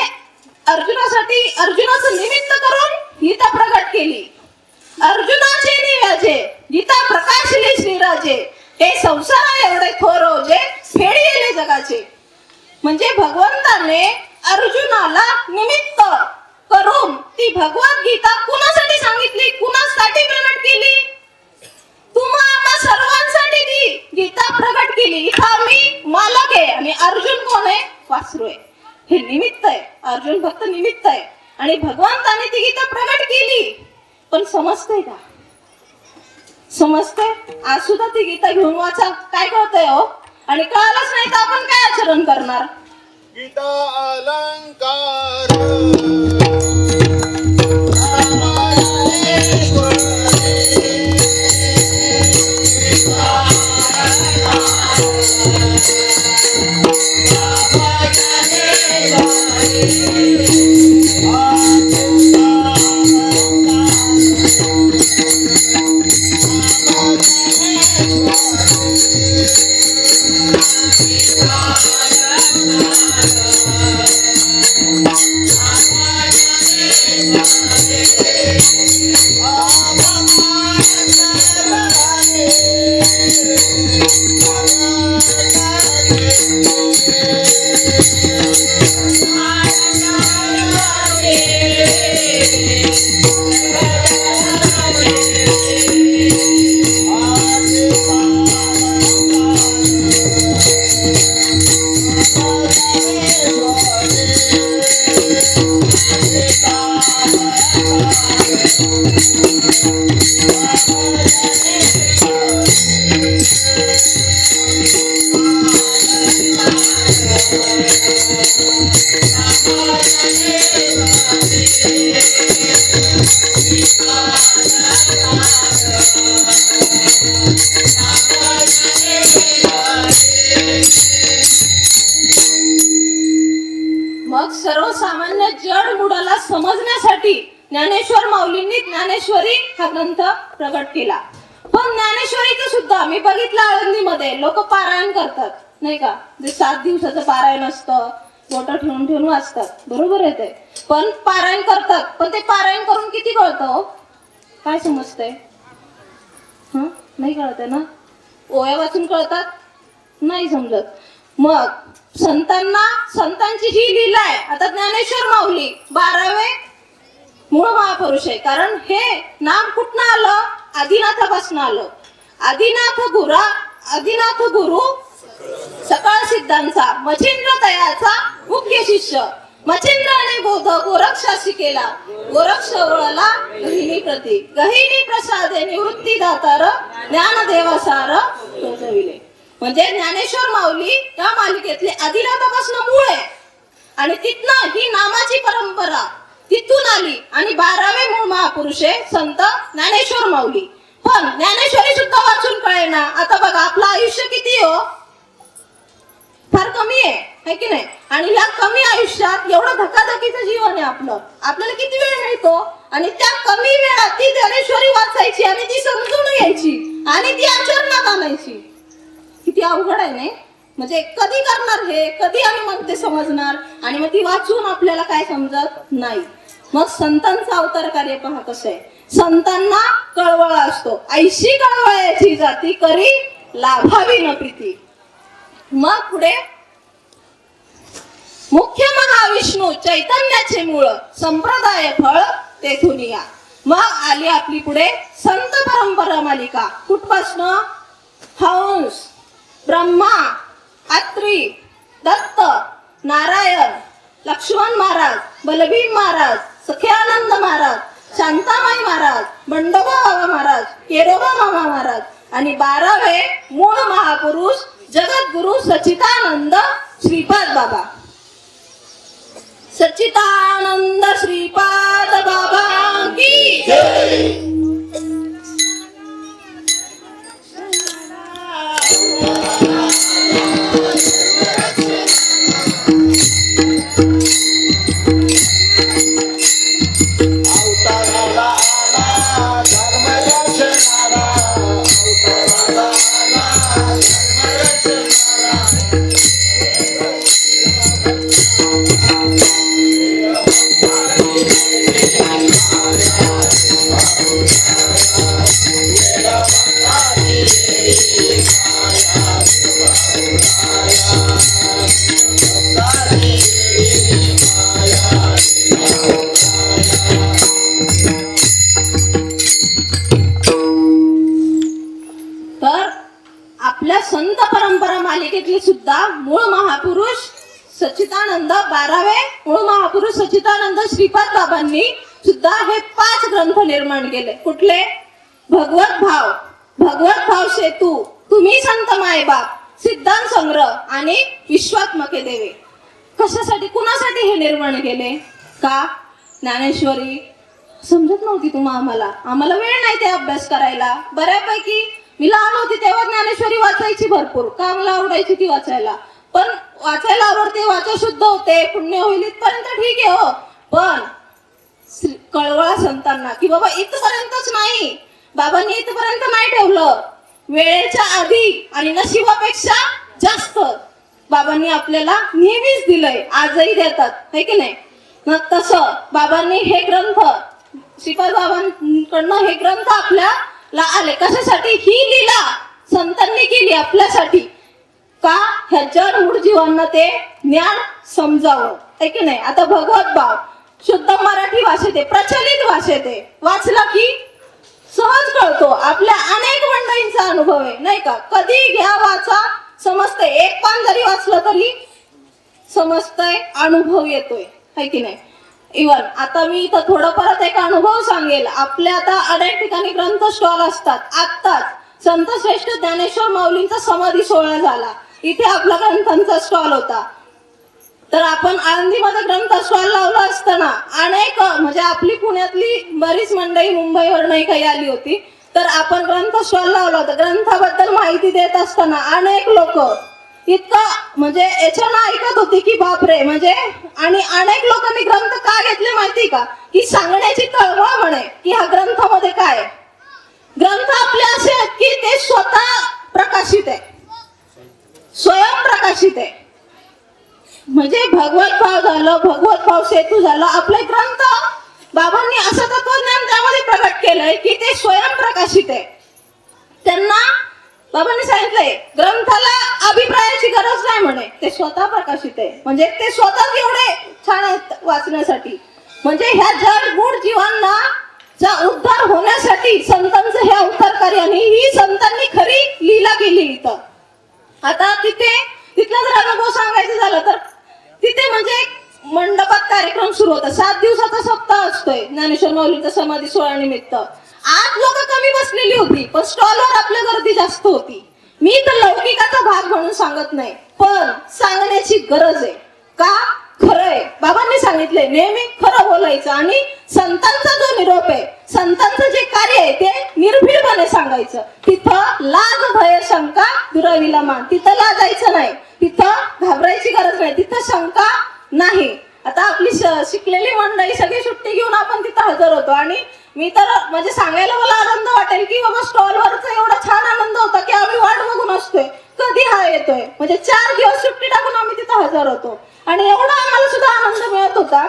अर्जुनासाठी अर्जुनाचं निमित्त करून गीता प्रगट केली. अर्जुनाचे निव्याजे गीता प्रकाशली श्रीराजे, हे संसार एवढे थोर जे फेडिले जगाचे. म्हणजे भगवंताने अर्जुनाला निमित्त करून ती भगवद्गीता कुणासाठी सांगितली, कुणासाठी प्रगट केली? तुम्हा सर्वांसाठी ती गीता प्रगट केली. इथं मी मालक आहे आणि अर्जुन कोण आहे? वासरू आहे. हे निमित्त आहे. अर्जुन फक्त निमित्त आहे आणि भगवंताने ती गीता प्रगट केली. पण समजतंय का? समजतंय? आज सुद्धा ती गीता घेऊन वाचा, काय कळतंय हो? आणि कळालंच नाही तर आपण काय आचरण करणार? गीता अलंकार मग सर्वसामान्य जड मुलाला समजण्यासाठी ज्ञानेश्वर माऊलींनी ज्ञानेश्वरी हा ग्रंथ प्रगट केला. पण ज्ञानेश्वरीचं सुद्धा मी बघितलं आळंदीमध्ये लोक पारायण करतात नाही का, जे 7 दिवसाचं पारायण असतं, बोटं ठेवून ठेवून वाचतात, बरोबर आहे ते. पण पारायण करतात, पण ते पारायण करून किती कळतं हो? काय समजतंय? नाही कळतंय ना? ओव्या वाचून कळतात? नाही समजत. मग संतांची जी लीला आहे, आता ज्ञानेश्वर माऊली 12वे मूळ महापुरुष आहे. कारण हे नाम कुठनं आलं? आदिनाथापासून आलं. आदिनाथ गुरु सकळ सिद्धांचा मच्छिंद्र तयाचा मुख्य शिष्य. मच्छिंद्राने बोध गोरक्षाशी केला, गोरक्ष वळला गहिनी प्रती, गहिनी प्रसादे निवृत्ती दातार ज्ञानदेवा सार टोचविले. म्हणजे ज्ञानेश्वर माऊली या मालिकेतले आदिनाथापासून मूळ आहे आणि तिथनं ही नामाची परंपरा तिथून आली आणि 12वे मूळ महापुरुष आहे संत ज्ञानेश्वर माऊली. पण ज्ञानेश्वरी सुद्धा वाचून कळेना. आता बघा आपलं आयुष्य किती हो, फार कमी आहे की नाही. आणि या कमी आयुष्यात एवढं धकाधकीचं जीवन आहे आपलं, आपल्याला किती वेळ मिळतो आणि त्या कमी वेळात ती ज्ञानेश्वरी वाचायची आणि ती समजून घ्यायची आणि ती आचरणात आणायची. किती अवघड आहे नाही. म्हणजे कधी करणार हे, कधी आणि मग ते समजणार आणि मग ती वाचून आपल्याला काय समजत नाही. मग संतांचं अवतार कार्य पहा कसं आहे. संतांना कळवळा असतो, ऐशी कळवळ्याची जाती करी लाभावी न प्रीती. मग पुढे मुख्य महाविष्णू चैतन्याचे मूळ संप्रदाय फळ तेथून या. मग आली आपली पुढे संत परंपरा मालिका. कुठपासनं? हंस, ब्रह्मा, अत्री, दत्त, नारायण, लक्ष्मण महाराज, बलभीम महाराज, सख्यानंद महाराज, शांतामाई महाराज, बंडोबा बाबा महाराज, केरोबा मामा महाराज आणि 12वे मूळ महापुरुष जगद्गुरु सच्चिदानंद श्रीपाद बाबा. सच्चिदानंद श्रीपाद बाबा की जय. आपल्या संत परंपरा मालिकेतले सुद्धा मूळ महापुरुष सच्चिदानंद 12वे मूळ महापुरुष सच्चिदानंद श्रीपाद बाबांनी सुद्धा हे 5 ग्रंथ निर्माण केले. कुठले? भगवत भाव, भगवत भाव सेतू, तुम्ही संत मायबाप, सिद्धांत संग्रह आणि विश्वात्मके देवे. कशासाठी, कुणासाठी हे निर्माण केले? का? ज्ञानेश्वरी समजत नव्हती आम्हाला वेळ नाही ते अभ्यास करायला. बऱ्यापैकी मी लहान होती तेव्हा ज्ञानेश्वरी वाचायची भरपूर, का मला आवडायची ती वाचायला. पण वाचायला आवडते, वाचा शुद्ध होते, पुण्य होईल इथपर्यंत ठीक आहे हो. पण कळवळा संतांना की बाबा इथपर्यंतच नाही, बाबांनी इथपर्यंत नाही ठेवलं, वेळेच्या आधी आणि नशिबापेक्षा जास्त बाबांनी आपल्याला नेहमीच दिलंय, आजही देतात, है की नाही. मग तसं बाबांनी हे ग्रंथ, श्रीपाद बाबांकडनं हे ग्रंथ आपल्याला आले. कशासाठी? ही लीला संतांनी केली आपल्यासाठी. का? ह्या जड मूळ जीवांना ते ज्ञान समजावं, है की नाही. आता भगवत भाव शुद्ध मराठी भाषेत आहे, प्रचलित भाषेत आहे, वाचला की सहज कळतो. आपल्या अनेक मंडळींचा अनुभव आहे, नाही का. कधी घ्या वाचा, समजतंय. एक पान जरी वाचलं तरी समजतंय, अनुभव येतोय, है की नाही. इवन आता मी इथं थोडं परत एक अनुभव सांगेल. आपल्या आता अनेक ठिकाणी ग्रंथ स्टॉल असतात. आत्ताच संत श्रेष्ठ ज्ञानेश्वर माऊलींचा समाधी सोहळा झाला, इथे आपला ग्रंथांचा स्टॉल होता. तर आपण आळंदीमध्ये ग्रंथ स्टॉल लावला असताना अनेक, म्हणजे आपली पुण्यातली बरीच मंडळी मुंबईवरनही काही आली होती, तर आपण ग्रंथ स्टॉल लावला होता. ग्रंथाबद्दल माहिती देत असताना अनेक लोक इतकं म्हणजे याच्यानं ऐकत होती की बापरे. म्हणजे आणि अनेक लोकांनी ग्रंथ का घेतले माहिती का, की सांगण्याची तळमळ म्हणे की ह्या ग्रंथामध्ये काय. ग्रंथ आपले असे आहेत की ते स्वतः प्रकाशित आहे, स्वयंप्रकाशित आहे. म्हणजे भगवत भाव झालं, भगवत भाव सेतू झालं, आपले ग्रंथ बाबांनी असं तत्वज्ञान त्यामध्ये प्रकट केलंय की ते स्वयंप्रकाशित आहे. त्यांना बाबांनी सांगितलंय ग्रंथाला अभिप्रायाची गरज नाही म्हणे, ते स्वतः प्रकाशित आहे. म्हणजे ते स्वतःच एवढे छान आहेत वाचण्यासाठी. म्हणजे ह्या जड मूळ जीवांना चा उद्धार होण्यासाठी संतांचं हे अवतार कार्याने ही संतांनी खरी लीला केली इथं. आता तिथला जर अनुभव सांगायचं झालं तर तिथे म्हणजे मंडपात कार्यक्रम सुरू होता. 7 दिवसाचा सप्ताह असतोय ज्ञानेश्वर माऊलींचा समाधी सोहळा निमित्त. आज लोक कमी बसलेली होती, पण स्टॉलवर आपल्या गर्दी जास्त होती. मी तर लौकिकाचा भाग म्हणून सांगत नाही, पण सांगण्याची गरज आहे. का? खरंय, बाबांनी सांगितलंय नेहमी खरं बोलायचं आणि संतांचा जो निरोप आहे, संतांचं जे कार्य आहे ते निर्भीडपणे सांगायचं. तिथं लाज भय शंका दुरावीला मान, तिथं लाजायचं नाही, तिथं घाबरायची गरज नाही, तिथं शंका नाही. आता आपली शिकलेली मंडळी सगळी सुट्टी घेऊन आपण तिथं हजर होतो आणि मी तर म्हणजे सांगायला मला आनंद वाटेल की बाबा स्टॉलवरचा एवढा छान आनंद होता की आम्ही वाट बघून असतोय कधी हा येतोय. म्हणजे 4 दिवस सुट्टी टाकून आम्ही तिथं हजर होतो आणि एवढा आम्हाला सुद्धा आनंद मिळत होता.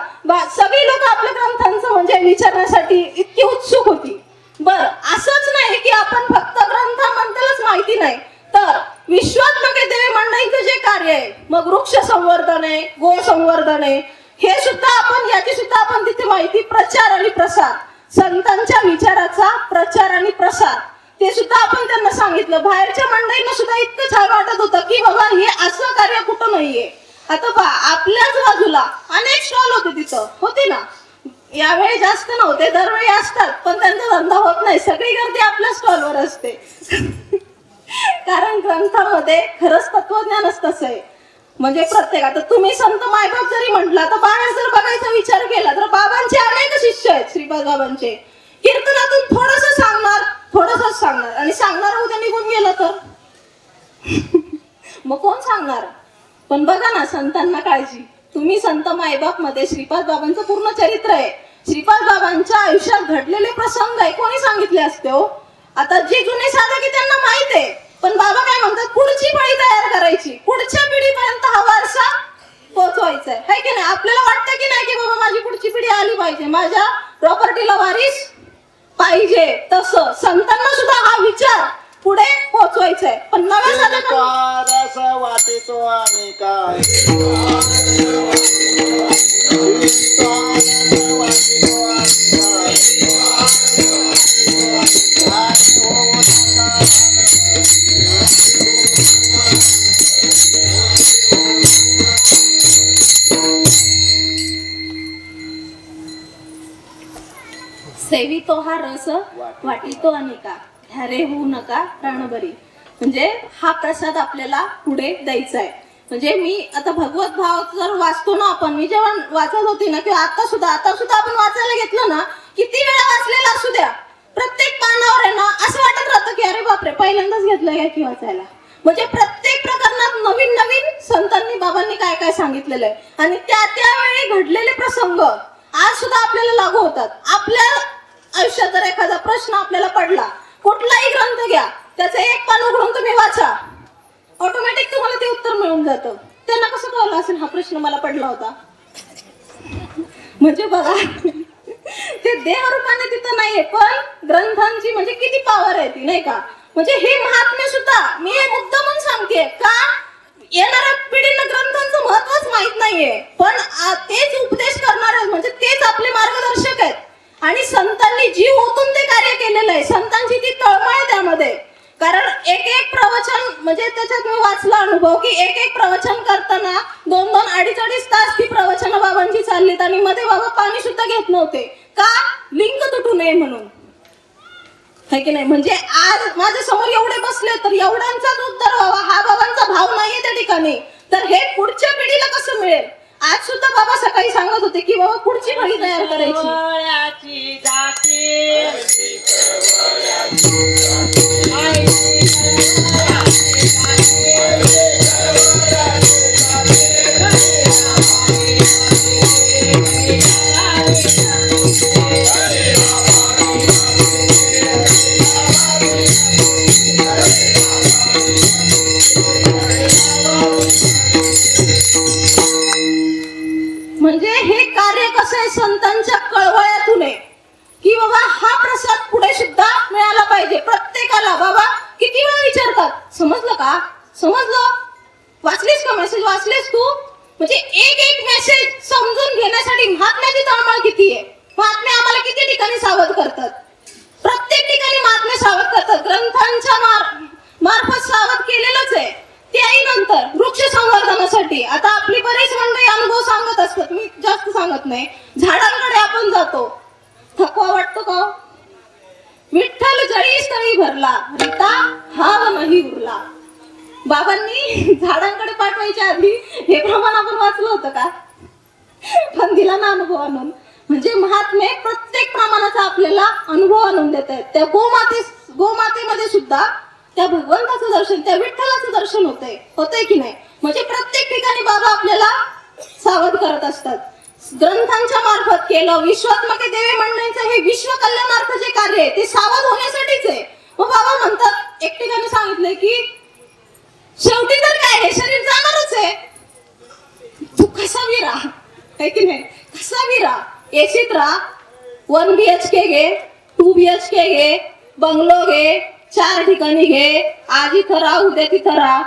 सगळी लोक आपल्या ग्रंथांचं म्हणजे विचारण्यासाठी इतकी उत्सुक होती. बर, असंच नाही की आपण फक्त ग्रंथाबद्दलच माहिती नाही, तर विश्वात्मक देवी मंडळींचं जे कार्य आहे, मग वृक्ष संवर्धन आहे, गो संवर्धन आहे, हे सुद्धा आपण याची सुद्धा आपण तिथे माहिती, प्रचार आणि प्रसार, संतांच्या विचाराचा प्रचार आणि प्रसार, ते सुद्धा आपण त्यांना सांगितलं. बाहेरच्या मंडळींना सुद्धा इतकं छान वाटत होतं की बाबा हे असं कार्य कुठं नाहीये. आता पहा, आपल्याच बाजूला अनेक स्टॉल होते, तिथं होते ना. यावेळी जास्त नव्हते, दरवेळी असतात, पण त्यांचा धंदा होत नाही. सगळी गर्दी आपल्या स्टॉलवर असते. कारण ग्रंथामध्ये खरंच तत्वज्ञानच तसं आहे. म्हणजे प्रत्येक, आता तुम्ही संत मायबाप जरी म्हटला तर बाहेर जर बघायचा विचार केला तर बाबांचे अनेक शिष्य आहेत. श्रीपाद बाबांचे कीर्तनातून थोडंसं सांगणार, थोडंसंच सांगणार आणि सांगणार उद्या निघून गेलं तर मग कोण सांगणार. पण बघा ना, संतांना काळजी. तुम्ही संत मायबाप मध्ये श्रीपाद बाबांचं पूर्ण चरित्र आहे. श्रीपाद बाबांच्या आयुष्यात घडलेले प्रसंग आहे, कोणी सांगितले असते हो. आता जे जुने साधक आहे त्यांना माहित आहे, पण बाबा काय म्हणतात, पुढची पिढी तयार करायची, पुढच्या पिढीपर्यंत हा वारसा पोहोचवायचा आहे की नाही. आपल्याला वाटतं की नाही की बाबा माझी पुढची पिढी आली पाहिजे, माझ्या प्रॉपर्टीला वारीस पाहिजे, तसं संतांना सुद्धा हा विचार पुढे पोहोचवायचा आहे. पण नव्या साधकांना वाटितो आणि काय सेवितो हा रस वाटितो अनेका, ह्यारे होऊ नका प्राणबरी. म्हणजे हा प्रसाद आपल्याला पुढे द्यायचा आहे. म्हणजे मी आता भगवत भाव जर वाचतो ना आपण, मी जेव्हा वाचत होती ना किंवा आता सुद्धा आपण वाचायला घेतलं ना, किती वेळा वाचलेला असू द्या, प्रत्येक पानावर आहे ना असं वाटत राहतं की अरे बापरे, पहिल्यांदाच घेतलंय काय की वाचायला. म्हणजे प्रत्येक प्रकरणात नवीन नवीन संतांनी बाबांनी काय काय सांगितलेलं आहे आणि त्यावेळी घडलेले प्रसंग आज सुद्धा आपल्याला लागू होतात. आपल्या आयुष्यात जर एखादा प्रश्न आपल्याला पडला, कुठलाही ग्रंथ घ्या, त्याचं एक पान उघडून तुम्ही वाचा, ऑटोमॅटिक तुम्हाला ते उत्तर मिळून जातं. त्यांना कसं कळलं असेल हा प्रश्न मला पडला होता. म्हणजे बघा, ते देवरूपाने तिथं नाहीये, पण ग्रंथांची म्हणजे किती पावर आहे ती, नाही का. म्हणजे हे महात्म्य सुद्धा मी मुद्दामून सांगते का, येणाऱ्या पिढीला ग्रंथांचं महत्वच माहित नाहीये, पण तेच उपदेश करणारे म्हणजे तेच आपले मार्गदर्शक आहेत. आणि संतांनी जीव ओतून ते कार्य केलेलं आहे. संतांची ती तळमळ आहे त्यामध्ये. कारण एक एक प्रवचन म्हणजे त्याच्यात मी वाचला अनुभव की एक एक प्रवचन करताना 2-2, 2.5 तास ती प्रवचन बाबांची चाललीत आणि मध्ये बाबा पाणी सुद्धा घेत नव्हते. का? लिंग तुटू नये म्हणून, है की नाही. म्हणजे आज माझ्या समोर एवढे बसले तर एवढ्यांचाच उत्तर व्हावा, हा बाबांचा भाव नाहीये त्या ठिकाणी, तर हे पुढच्या पिढीला कसं मिळेल. आज सुद्धा बाबा सकाळी सांगत होते की बाबा पुढची पिढी तयार करायची. म्हणजे हे कार्य कसं आहे, संतांच्या कळवळ्यातून आहे की बाबा हा प्रसाद पुढे सुद्धा मिळाला पाहिजे प्रत्येकाला. बाबा किती वेळा विचारतात, समजलं का, समजलं, वाचलीस का मेसेज, वाचलीस तू. म्हणजे एक एक मेसेज समजून घेण्यासाठी महात्म्याची तळमळ किती आहे. महात्मे आम्हाला किती ठिकाणी सावध करतात, प्रत्येक ठिकाणी महात्मे सावध करतात. ग्रंथांच्या मार्फत सावध केलेलंच आहे. त्याही नंतर वृक्ष संवर्धनासाठी होती. आता आपली बरीच मंडळी अनुभव सांगत असतात, मी जास्त सांगत नाही. झाडांकडे आपण जातो, थकवा वाटतो का? विठ्ठल जळी स्थळी भरला, रीता हाव नाही उरला. बाबांनी झाडांकडे पाठवायच्या आधी हे प्रमाण आपण वाचलं होतं का? पण दिला ना अनुभव आणून. म्हणजे महात्मे प्रत्येक प्रमाणाचा आपल्याला अनुभव आणून देत आहेत. त्या गोमातेमध्ये सुद्धा त्या भगवंताचं दर्शन, त्या विठ्ठलाचं दर्शन होतंय की नाही? म्हणजे प्रत्येक ठिकाणी बाबा आपल्याला सावध करत असतात. ग्रंथांच्या मार्फत केलं विश्वात्मके देवे म्हणण्याचं हे विश्व कल्याणार्थ जे कार्य आहे ते सावध होण्यासाठीच आहे. मग बाबा म्हणतात, एक ठिकाणी सांगितलंय की शेवटी तर काय, हे शरीर जाणारच आहे, तू कसा विरा आहे की नाही? कसा विरा एसीत राहा, 1 BHK घे, 2 BHK घे, बंगलो घे, 4 ठिकाणी घे, आज इथं राहा, उद्या तिथं राहा.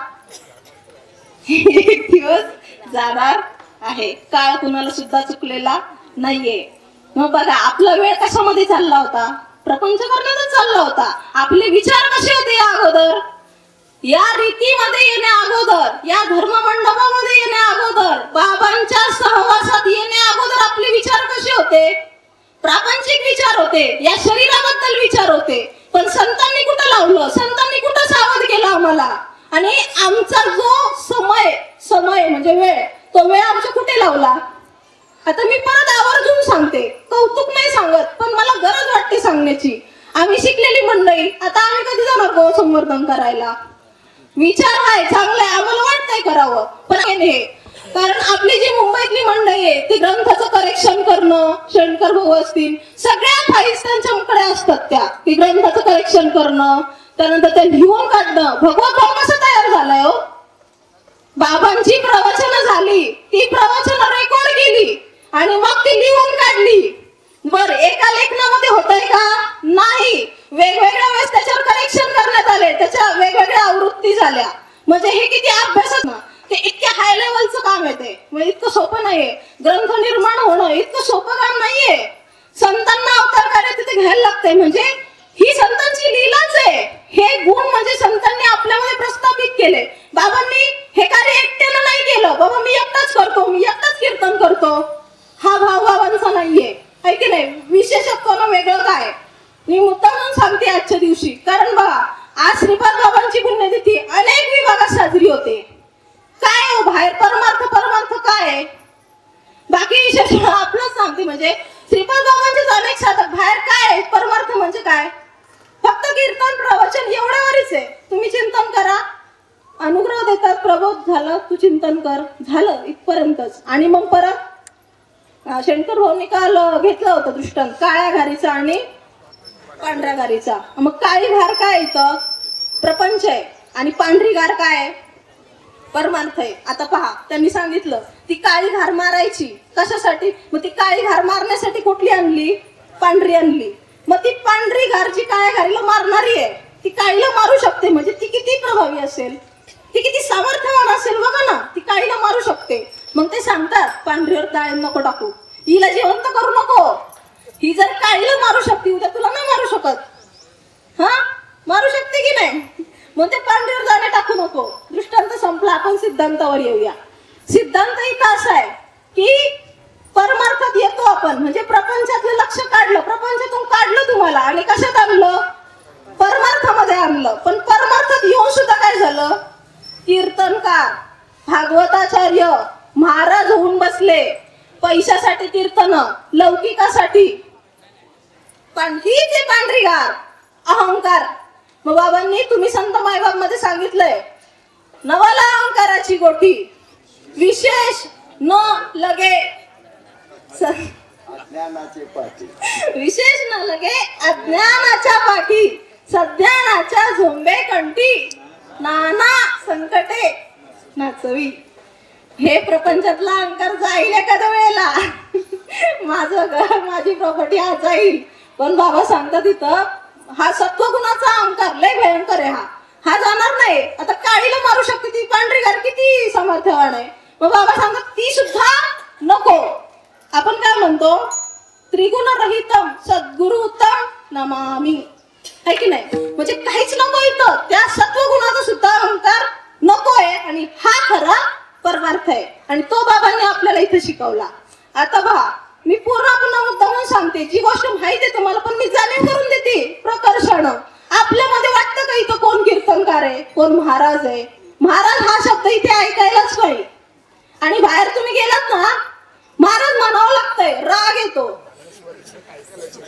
एक दिवस जाणार आहे. काळ कुणाला सुद्धा चुकलेला नाहीये. मग बघा आपला वेळ कशामध्ये चालला होता? प्रपंच करण्यातच चालला होता. आपले विचार कसे होते या अगोदर? या रीतीमध्ये येण्या अगोदर, या धर्म मंडपामध्ये येण्या अगोदर, बाबांच्या सहवासात येण्या अगोदर आपले विचार कसे होते? प्रापंचिक विचार होते, या शरीराबद्दल विचार होते. पण संतांनी कुठं लावलं? संतांनी कुठं सावध केलं आम्हाला? आणि आमचा जो समय म्हणजे वेळ, तो वेळ आमच्या कुठे लावला? आता मी परत आवर्जून सांगते, कौतुक नाही सांगत, पण मला गरज वाटते सांगण्याची. आम्ही शिकलेली मंडळी, आता आम्ही कधी जाणार गो संवर्धन करायला? विचार आहे चांगला आहे, आम्हाला वाटतंय करावं, पण हे कारण आपली जी मुंबईतली मंडळी आहे ती ग्रंथाचं करेक्शन करणं, शंकर भाऊ असतील, सगळ्या फाईल्स त्यांच्याकडे असतात. त्या ती ग्रंथाचं करेक्शन करणं, त्यानंतर ते लिहून काढणं. भगवत भाव कसा तयार झालाय हो? बाबांची प्रवचनं झाली, ती प्रवचनं रेकॉर्ड केली आणि मग ती लिहून काढली. बर, एका लेखनामध्ये होतंय का? नाही. वेगवेगळ्या वेळेस त्याच्यावर करेक्शन करण्यात आले, त्याच्या वेगवेगळ्या आवृत्ती झाल्या. म्हणजे हे किती अभ्यासात ना, ते इतक्या हाय लेवलचं काम आहे ते. म्हणजे इतकं सोपं नाहीये. ग्रंथ निर्माण होणं इतकं सोपं काम नाहीये. संतांना अवतार कार्य तिथे घ्यायला लागतंय. म्हणजे ही संतांची लीलाच आहे. हे गुण म्हणजे संतांनी आपल्यामध्ये प्रस्थापित केले. बाबांनी हे कार्य एकट्यानं नाही केलं. बाबा मी एकटाच करतो, मी एकटाच कीर्तन करतो, हा भाव बाबांचा नाहीये, आहे की नाही? विशेषत्वानं वेगळं काय? मी मुद्दामून सांगते आजच्या दिवशी, कारण बघा आज श्रीपाद बाबांची पुण्यतिथी अनेक विभागात साजरी होते. काय हो बाहेर परमार्थ काय आहे? बाकी विशेष आपलंच सांगते. म्हणजे श्रीपाद बाबांचे अनेक साधक, बाहेर काय आहे? परमार्थ म्हणजे काय? फक्त कीर्तन प्रवचन एवढ्यावरच आहे. तुम्ही चिंतन करा, अनुग्रह देतात, प्रबोध झालं, तू चिंतन कर, झालं इथपर्यंतच. आणि मग परत शंकर भाऊनी काल घेतलं होतं दृष्टांत काळ्या घारीचा आणि पांढऱ्या घारीचा. मग काळी घार काय? इथं प्रपंच आहे आणि पांढरी घार काय आहे? परमार्थ आहे. आता पहा, त्यांनी सांगितलं ती काळी घार मारायची कशासाठी? मग ती काळी घार मारण्यासाठी कुठली आणली? पांढरी आणली. मग ती पांढरी घार जी काळ्या घारीला मारणारी आहे ती काळीला मारू शकते. म्हणजे ती किती प्रभावी असेल, ती किती सामर्थ्यवान असेल बघा ना, ती काळीला मारू शकते. मग ते सांगतात पांढरीवर डाळ नको टाकू, हिला जिवंत करू नको. ही जर काळीला मारू शकते, उद्या तुला नाही मारू शकत. हा, मारू शकते की नाही? मग ते पांढरीवर दाणे टाकू नको. दृष्टांत संपला. आपण सिद्धांतावर येऊया. सिद्धांत इथं असा आहे की परमार्थात येतो आपण. म्हणजे प्रपंचातलं लक्ष काढलं, प्रपंचातून काढलं तुम्हाला आणि कशात आणलं? परमार्थामध्ये आणलं. पण परमार्थात येऊन सुद्धा काय झालं? कीर्तनकार, भागवताचार्य महाराज होऊन बसले. पैशासाठी कीर्तन, लौकिकासाठी. पण हीच आहे पांढरी घार, अहंकार. मग बाबांनी तुम्ही संत मायबाप मध्ये सांगितलंय, नवाला अहंकाराची गोठी, विशेष न लगे अज्ञानाचे पाठी, विशेष न लगे अज्ञानाच्या पाठी, सध्यानाच्या झोंबे कंठी, नाना संकटे नाचवी. हे प्रपंचातला अहंकार जाईल एखाद्या वेळेला. माझं घर, माझी प्रॉपर्टी आज जाईल. पण बाबा सांगतात इथं हा सत्वगुणाचा अहंकार लय भयंकर आहे. हा जाणार नाही. आता काळीला मारू शकते ती पांढरी घार किती सामर्थ्यवान आहे. मग बाबा सांगतात ती सुद्धा नको. आपण काय म्हणतो? त्रिगुण रहितम सद्गुरु उत्तम नमामि, आहे की नाही? म्हणजे काहीच नको इथं. त्या सत्वगुणाचा सुद्धा अहंकार नको आहे. आणि हा खरा परमार्थ आहे आणि तो बाबांनी आपल्याला इथे शिकवला. आता पहा, मी पुन्हा मुद्दामून सांगते, जी गोष्ट माहिती आहे तुम्हाला पण मी जाणीव करून देते प्रकर्षानं. आपल्यामध्ये वाटतं का इथं कोण कीर्तनकार आहे, कोण महाराज आहे? महाराज हा शब्द इथे ऐकायलाच नाही. आणि बाहेर तुम्ही गेलात ना, महाराज म्हणावं लागतंय, राग येतो.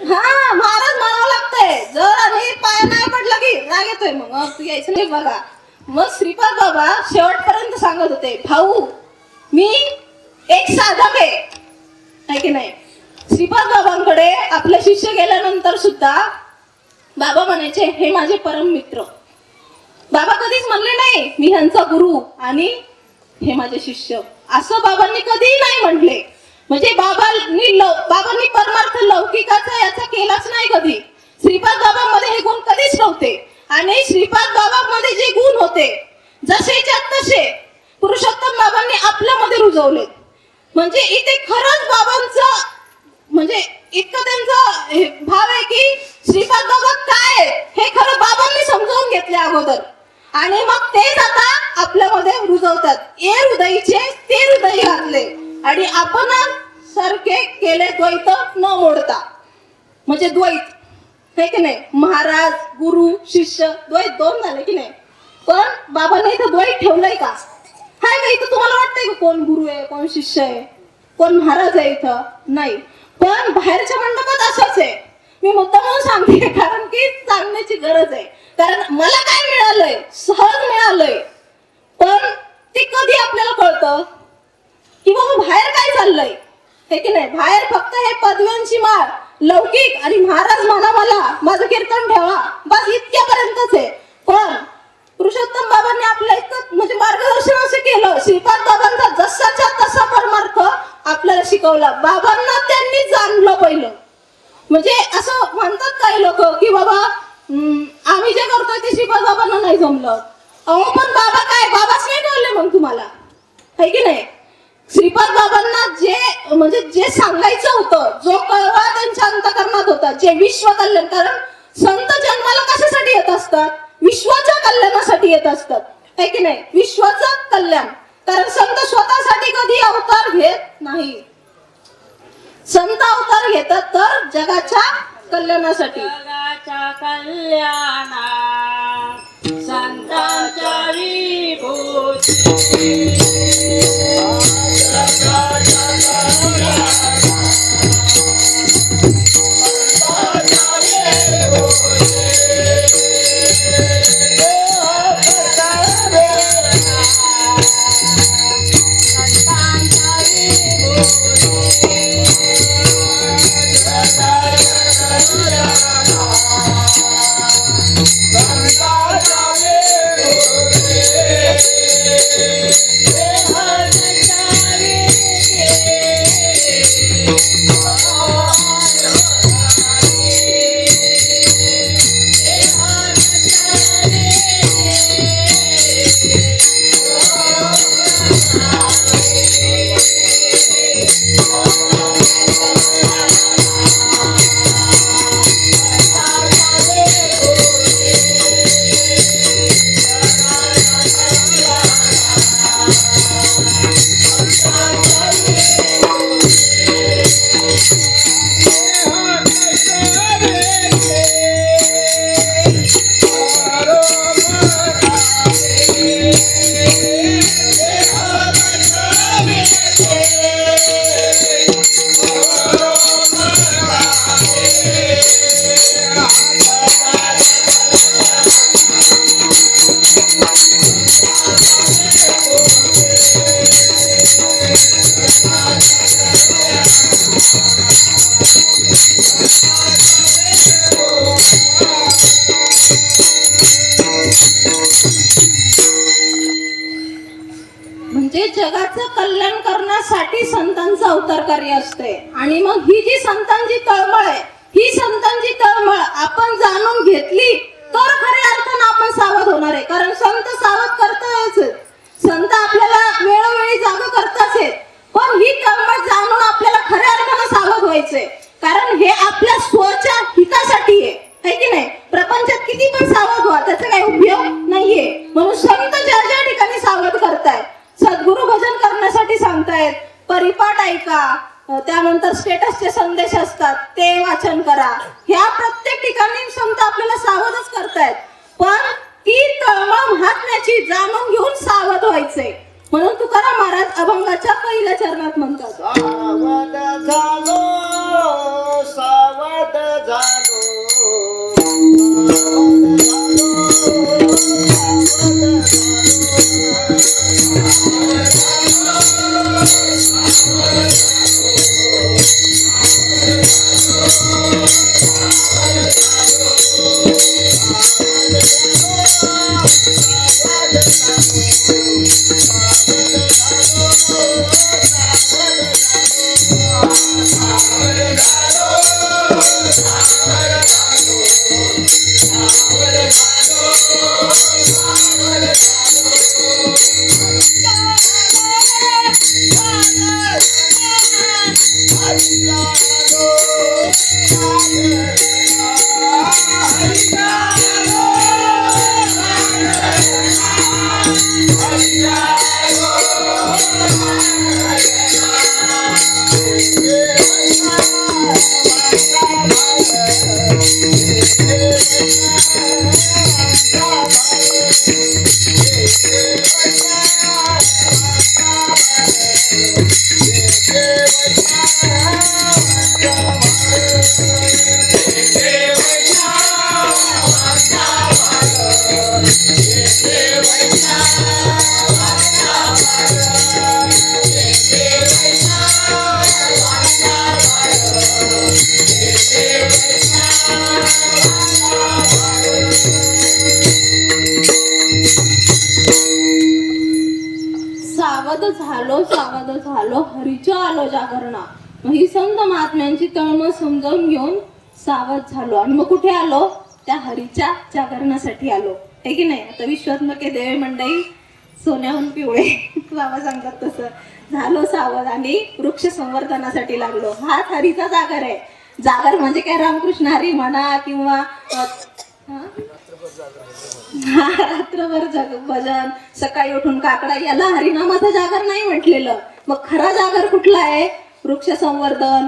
हा, महाराज म्हणावं लागतंय. जर आणि पाय नाही पडला की राग येतोय. मग तू यायचं नाही बघा. मग श्रीपाद बाबा शेवटपर्यंत सांगत होते, भाऊ मी एक साधक आहे की नाही. श्रीपाद बाबांकडे आपले शिष्य गेल्यानंतर सुद्धा बाबा म्हणायचे, हे माझे परम मित्र. बाबा कधीच म्हणले नाही मी ह्यांचा गुरु आणि हे माझे शिष्य, असं बाबांनी कधीही नाही म्हटले. म्हणजे बाबांनी परमार्थ लौकिकाचा याचा केलाच नाही कधी. श्रीपाद बाबांमध्ये हे गुण कधीच नव्हते. आणि श्रीपाद बाबांमध्ये जे गुण होते जसेच्या तसे पुरुषोत्तम बाबांनी आपल्यामध्ये रुजवले. म्हणजे इथे खरंच बाबांचं म्हणजे इतकं त्यांचा भाव आहे की श्रीपाद बाबा काय हे खरं बाबांनी समजावून घेतले अगोदर आणि मग तेच आता आपल्यामध्ये रुजवतात. ए हृदयीचे ते हृदय घातले आणि आपण सारखे केले द्वैत न मोडता. म्हणजे द्वैत हे की नाही, महाराज गुरु शिष्य द्वैत दोन झाले की नाही. पण बाबांनी इथं द्वैत ठेवलंय का? हाय का इथं तुम्हाला वाटतंय का कोण गुरु आहे, कोण शिष्य आहे, कोण महाराज आहे? इथं नाही. पण बाहेरच्या मंडपात असंच आहे. मी मुद्दाम सांगते कारण की सांगण्याची गरज आहे. कारण मला काय मिळालंय, सहज मिळालंय. पण ते कधी आपल्याला कळतं की बाबा बाहेर काय चाललंय हे की नाही. बाहेर फक्त हे पदव्यांची माळ, लौकिक आणि महाराज म्हणा मला माझं कीर्तन ठेवा, बस इतक्यापर्यंतच आहे. पण पुरुषोत्तम बाबांनी आपल्या इतकं म्हणजे मार्गदर्शन असं केलं. श्रीपाद बाबांचा जसाच्या तसा परमार्थ आपल्याला शिकवला. बाबांना त्यांनी जाणलं पहिलं. म्हणजे असं म्हणतात काही लोक की बाबा आम्ही जे करतोय ते श्रीपाद बाबांना नाही जमलं. अहो पण बाबा काय, बाबाच नाही कळले मग तुम्हाला है की नाही. श्रीपाद बाबांना जे म्हणजे जे सांगायचं होतं, जो कळवा त्यांच्या अंतःकरणात होता, जे विश्व कल्याण. कारण संत जन्माला कशासाठी येत असतात? विश्वाच्या कल्याणासाठी येत असतात है की नाही. विश्वाचं कल्याण. कारण संत स्वतःसाठी कधी अवतार घेत नाही. संत अवतार घेतात तर जगाच्या कल्याणासाठी. जगाच्या कल्याणा संतांच्या विभूती म्हणजे जगाचं कल्याण करण्यासाठी संतांचं अवतार कार्य असते. आणि मग ही जी संतांची तळमळ आहे, ही संतांची तळमळ आपण जाणून घेतली तर खऱ्या अर्थानं आपण सावध होणार आहे. कारण संत सावध करतायच, संत आपल्याला वेळोवेळी जाग करताच आहेत. पण ही तळमळ जाणून आपल्याला खऱ्या अर्थानं सावध व्हायचंय. कारण हे आपल्या स्वच्या हितासाठी आहे की नाही. प्रपंचात किती पण सावध व्हा, त्याचा काही उपयोग नाहीये. म्हणून संत ज्या ज्या ठिकाणी सावध करताय, सद्गुरु भजन ऐका, त्यानंतर स्टेटसचे संदेश असतात ते वाचन करा. ह्या प्रत्येक ठिकाणी संत आपल्याला सावधच करतायत, पण ती तळमळ महात्म्याची जाणून घेऊन सावध व्हायचे. म्हणून तुकाराम महाराज अभंगाच्या पहिल्या चरणात म्हणतात, सावध झालो, सावध झालो, सावध झालो हरीच्या आलो जागरणा. मग ही संत महात्म्यांची तळमळ समजावून घेऊन सावध झालो आणि मग कुठे आलो? त्या हरीच्या जागरणासाठी आलो, हे की नाही. आता विश्वात्मके देवे मंडळी सोन्याहून पिवळे बाबा सांगतात तसं झालो सावध आणि वृक्ष संवर्धनासाठी लागलो. हाच हरीचा जागर आहे. जागर म्हणजे काय, रामकृष्ण हरी म्हणा किंवा रात्रभर भजन, सकाळी उठून काकडा, याला हरिनामाचा जागर नाही म्हटलेलं. मग खरा जागर कुठला आहे? वृक्ष संवर्धन,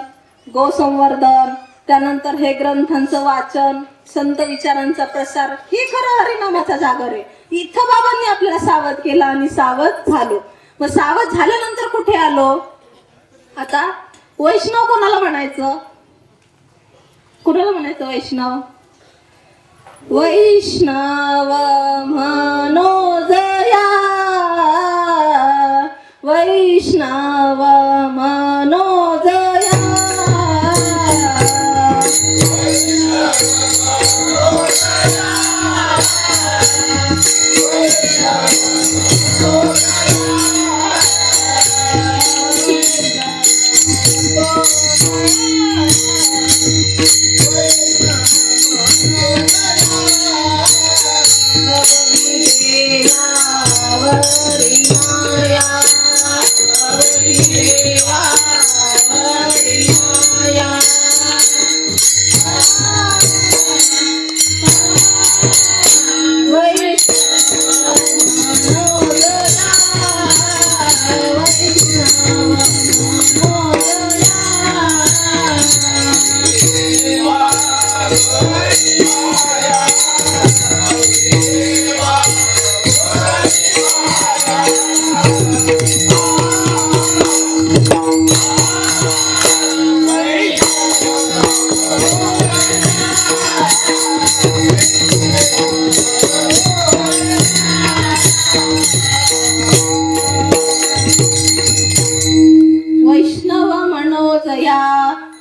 गो संवर्धन, त्यानंतर हे ग्रंथांचं वाचन, संत विचारांचा प्रसार, हे खरं हरिनामाचा जागर आहे. इथं बाबांनी आपल्याला सावध केला आणि सावध झालो. मग सावध झाल्यानंतर कुठे आलो? आता वैष्णव कोणाला म्हणायचं? कोणाला म्हणायचं वैष्णव? वैष्णव मनोजया, वैष्णव मनोजया,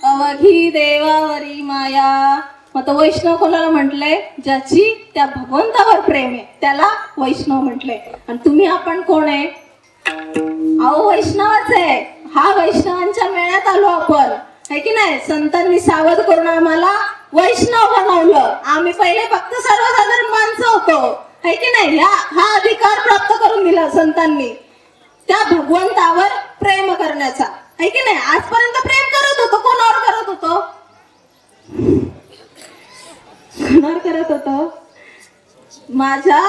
अवघी देवावरी माया. मग वैष्णव कोणाला म्हटले? ज्याची त्या भगवंतावर प्रेम आहे त्याला वैष्णव म्हटले. आणि तुम्ही आपण कोण आहे? अहो वैष्णवच आहे. हा वैष्णवांच्या मेळ्यात आलो आपण, है की नाही. संतांनी सावध करून आम्हाला वैष्णव बनवलं. आम्ही पहिले फक्त सर्वसाधारण माणसं होतो, है की नाही. हा अधिकार प्राप्त करून दिला संतांनी त्या भगवंतावर प्रेम करण्याचा, है की नाही. आजपर्यंत प्रेम करत होतो. कोणावर करत होतो? कोणावर करत होतो? माझ्या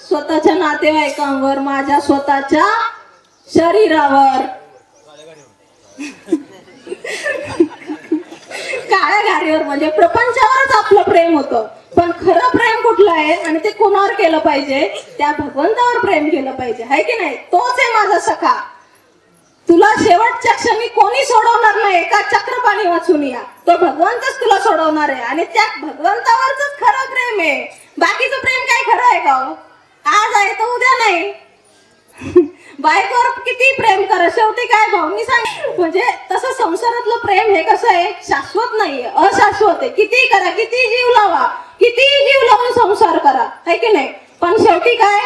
स्वतःच्या नातेवाईकांवर, माझ्या स्वतःच्या शरीरावर. काळ्या घारीवर म्हणजे प्रपंचावरच आपलं प्रेम होतं. पण खरं प्रेम कुठलं आहे आणि ते कोणावर केलं पाहिजे? त्या भगवंतावर प्रेम केलं पाहिजे, आहे की नाही? तोच आहे माझा सखा. तुला शेवटच्या क्षणी कोणी सोडवणार नाही. एका चक्रपाणी वाचून या, तो भगवंतच तुला सोडवणार आहे. आणि त्या भगवंतावरच खरं प्रेम आहे. बाकीचं प्रेम काय खरं आहे का हो? आज आहे तर उद्या नाही. बायकोवर किती प्रेम करा, शेवटी काय भाऊ मी सांग. म्हणजे तसं संसारातलं प्रेम हे कसं आहे, शाश्वत नाहीये, अशाश्वत आहे. किती करा, किती जीव लावा, किती जीव लावून संसार करा, है की नाही? पण शेवटी काय,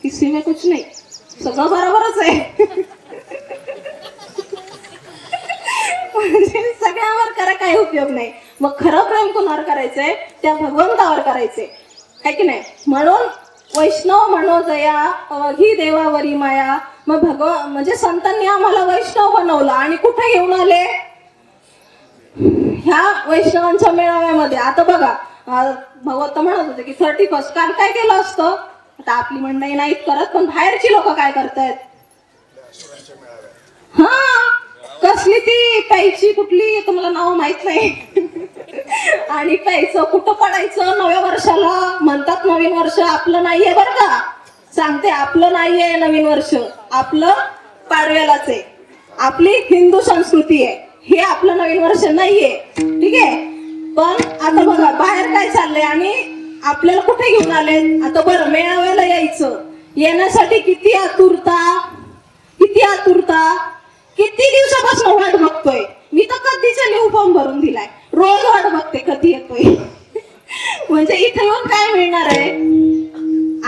किसी में कुछ नाही, सगळं बरोबरच आहे. म्हणजे सगळ्यावर करा काही उपयोग नाही. मग खरं प्रेम कोणावर करायचंय? त्या भगवंतावर करायचंय, है की नाही? म्हणून वैष्णव मनोजया अवघी देवावरी माया. मग म्हणजे संतांनी आम्हाला वैष्णव बनवलं आणि कुठे घेऊन आले? ह्या वैष्णवांच्या मेळाव्यामध्ये. आता बघा, भगवंत म्हणत होते की 31 काल काय केलं असतं. आता आपली मंडळी नाहीत करत, पण बाहेरची लोक काय करतायत? हा, कसली ती प्यायची कुठली तुम्हाला नाव माहित नाही. आणि प्यायचं कुठं पडायचं नव्या वर्षाला. म्हणतात नवीन वर्ष आपलं नाहीये बरं का, सांगते, आपलं नाहीये नवीन वर्ष, आपलं पाडव्यालाच आहे. आपली हिंदू संस्कृती आहे, हे आपलं नवीन वर्ष नाहीये, ठीक आहे? पण आता बघा बाहेर काय चाललंय आणि आपल्याला कुठे घेऊन आले? आता बरं, मेळाव्याला यायचं, येण्यासाठी किती आतुरता, किती आतुरता, किती दिवसापासून वाट बघतोय. मी तर कधीचा लिहू फॉर्म भरून दिलाय, रोज वाट बघते कधी येतोय. म्हणजे इथे येऊन काय मिळणार आहे?